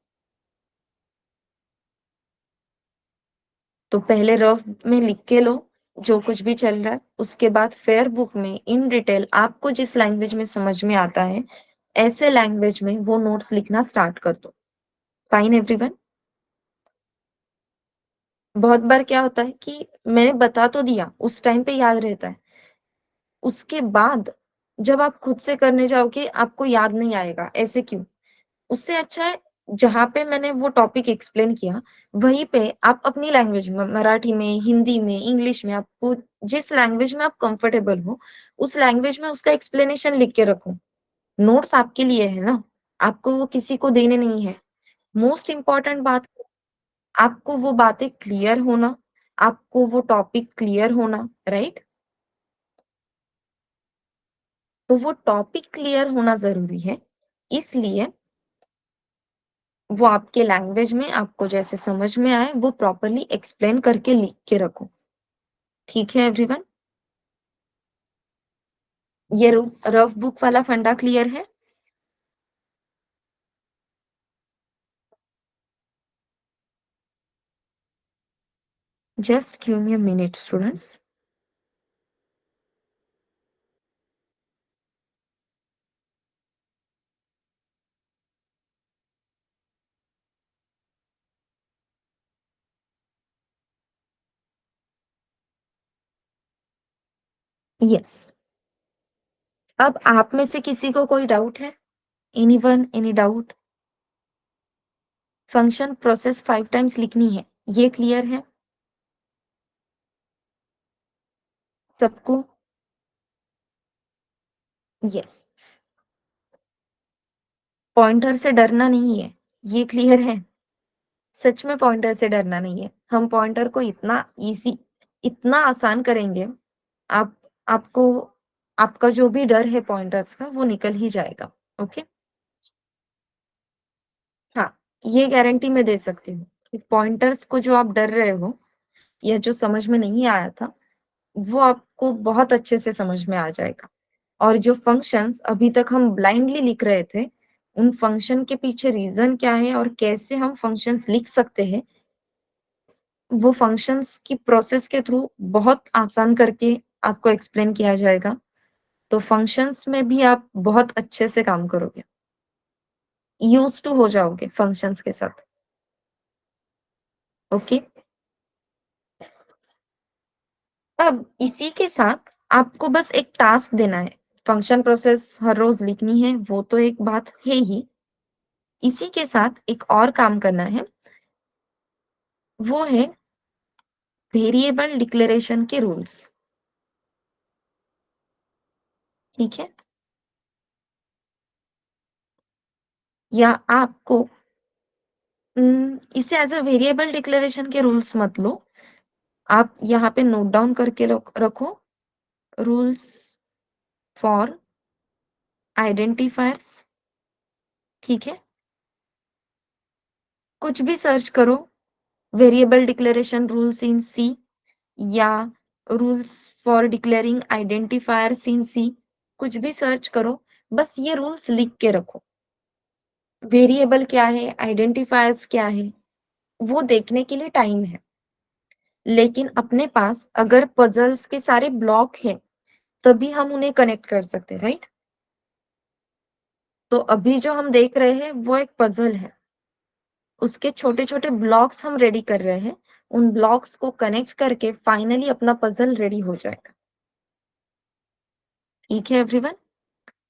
तो पहले रफ में लिख के लो, जो कुछ भी चल रहा है, उसके बाद फेयर बुक में इन डिटेल आपको जिस लैंग्वेज में समझ में आता है, ऐसे लैंग्वेज में वो नोट्स लिखना स्टार्ट कर दो। Fine everyone? बहुत बार क्या होता है कि मैंने बता तो दिया, उस टाइम पे याद रहता है। उसके बाद जब आप खुद से करने जाओगे, आपको याद नहीं आएगा, ऐसे क्यों? उससे अच्छा है जहाँ पे मैंने वो टॉपिक एक्सप्लेन किया, वहीं पे आप अपनी लैंग्वेज में मराठी में, हिंदी में, इंग्लिश में आपको जिस लैंग्वेज में आप कंफर्टेबल हो, उस लैंग्वेज में उसका एक्सप्लेनेशन लिख के रखो। नोट्स आपके लिए है ना, आपको वो किसी को देने नहीं है। मोस्ट इम्पोर्टेंट बात आपको वो बातें क्लियर होना, आपको वो टॉपिक क्लियर होना, राइट? तो वो टॉपिक क्लियर होना ज़रूरी है, इसलिए वो आपके लैंग्वेज में आपको जैसे समझ में आए वो प्रॉपर्ली एक्सप्लेन करके लिख के रखो। ठीक है एवरीवन? ये रफ बुक वाला फंडा क्लियर है? Just give me a minute students. Yes. अब आप में से किसी को कोई डाउट है? Anyone, any doubt? Function process 5 times लिखनी है, ये क्लियर है सबको? यस। पॉइंटर से डरना नहीं है, ये क्लियर है? सच में पॉइंटर से डरना नहीं है। हम पॉइंटर को इतना आसान करेंगे, आप आपको आपका जो भी डर है पॉइंटर्स का वो निकल ही जाएगा। ओके? हाँ, ये गारंटी मैं दे सकती हूँ कि पॉइंटर्स को जो आप डर रहे हो या जो समझ में नहीं आया था, वो आपको बहुत अच्छे से समझ में आ जाएगा। और जो फंक्शंस अभी तक हम ब्लाइंडली लिख रहे थे, उन फंक्शन के पीछे रीज़न क्या है और कैसे हम फंक्शंस लिख सकते हैं, वो फंक्शंस की प्रोसेस के थ्रू बहुत आसान करके आपको एक्सप्लेन किया जाएगा। तो फंक्शंस में भी आप बहुत अच्छे से काम करोगे। यूज्ड टू हो जाओगे फंक्शंस के साथ। ओके? अब इसी के साथ आपको बस एक टास्क देना है। फंक्शन प्रोसेस हर रोज लिखनी है, वो तो एक बात है ही। इसी के साथ एक और काम करना है, वो है वेरिएबल डिक्लेरेशन के रूल्स। ठीक है? या आपको इसे एज़ अ वेरिएबल डिक्लेरेशन के रूल्स मत लो। आप यहाँ पे नोट डाउन करके रखो, रूल्स फॉर आइडेंटिफायर्स। ठीक है? कुछ भी सर्च करो, variable declaration rules in C या रूल्स फॉर डिक्लेयरिंग आइडेंटिफायर्स इन सी, कुछ भी सर्च करो, बस ये रूल्स लिख के रखो। वेरिएबल क्या है, आइडेंटिफायर्स क्या है, वो देखने के लिए टाइम है। लेकिन अपने पास अगर पजल्स के सारे ब्लॉक हैं, तभी हम उन्हें कनेक्ट कर सकते हैं, राइट? तो अभी जो हम देख रहे हैं वो एक पजल है। उसके छोटे-छोटे ब्लॉक्स हम रेडी कर रहे हैं। उन ब्लॉक्स को कनेक्ट करके फाइनली अपना पजल रेडी हो जाएगा। ठीक है एवरीवन?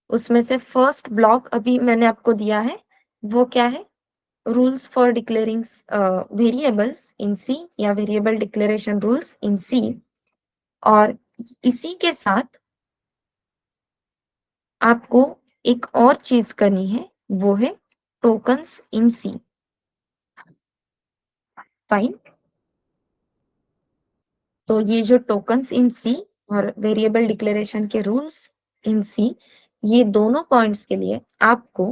उसमें से फर्स्ट ब्लॉक अभी मैंने आपको दिया है, वो क्या है? Rules for declaring variables in C या variable declaration rules in C. और इसी के साथ आपको एक और चीज करनी है, वो है टोकन्स इन सी। फाइन। तो ये जो टोकन्स इन सी और वेरिएबल डिक्लेरेशन के रूल्स इन सी, ये दोनों पॉइंट्स के लिए आपको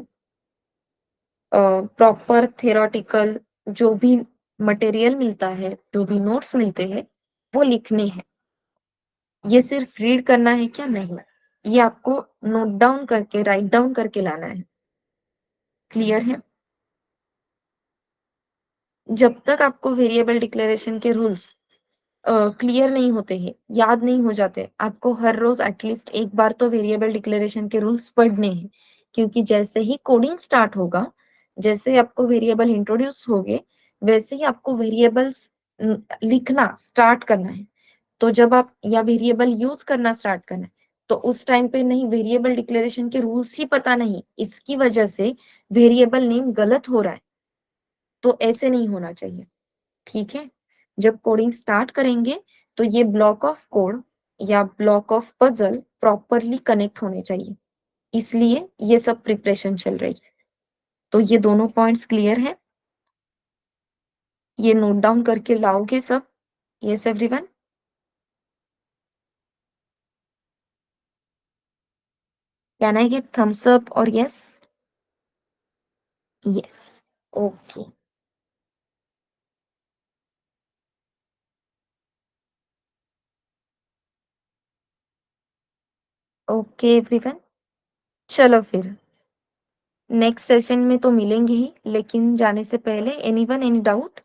प्रॉपर थेरोटिकल जो भी मटेरियल मिलता है, जो भी नोट्स मिलते हैं, वो लिखने हैं। ये सिर्फ रीड करना है क्या? नहीं। ये आपको नोट डाउन करके, राइट डाउन करके लाना है। क्लियर है? जब तक आपको वेरिएबल डिक्लेरेशन के रूल्स क्लियर नहीं होते हैं, याद नहीं हो जाते, आपको हर रोज एटलीस्ट एक बार तो वेरिएबल डिक्लेरेशन के रूल्स पढ़ने हैं। क्योंकि जैसे ही कोडिंग स्टार्ट होगा, जैसे आपको वेरिएबल इंट्रोड्यूस होंगे, वैसे ही आपको वेरिएबल्स लिखना स्टार्ट करना है। तो जब आप या वेरिएबल यूज करना स्टार्ट करना है, तो उस टाइम पे नहीं वेरिएबल डिक्लेरेशन के रूल्स ही पता नहीं, इसकी वजह से वेरिएबल नेम गलत हो रहा है। तो ऐसे नहीं होना चाहिए, ठीक है? जब कोडिंग स्टार्ट करेंगे, तो ये ब्लॉक ऑफ कोड या block of puzzle properly connect होने चाहिए, इसलिए ये सब प्रिपरेशन चल रही है। तो ये दोनों पॉइंट्स क्लियर हैं? ये नोट डाउन करके लाओगे सब? Yes everyone? Can I get thumbs up और yes? Yes. Okay. Okay everyone, चलो फिर नेक्स्ट सेशन में तो मिलेंगे ही, लेकिन जाने से पहले anyone any doubt?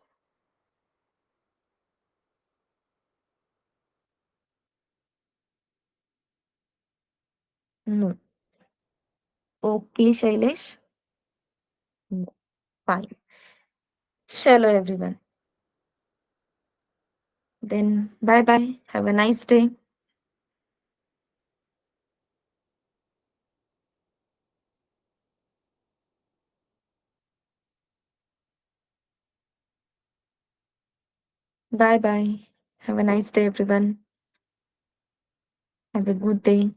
No. Okay Shailesh? No. Fine. चलो everyone, then bye bye, have a nice day. Bye bye. Have a nice day, everyone. Have a good day.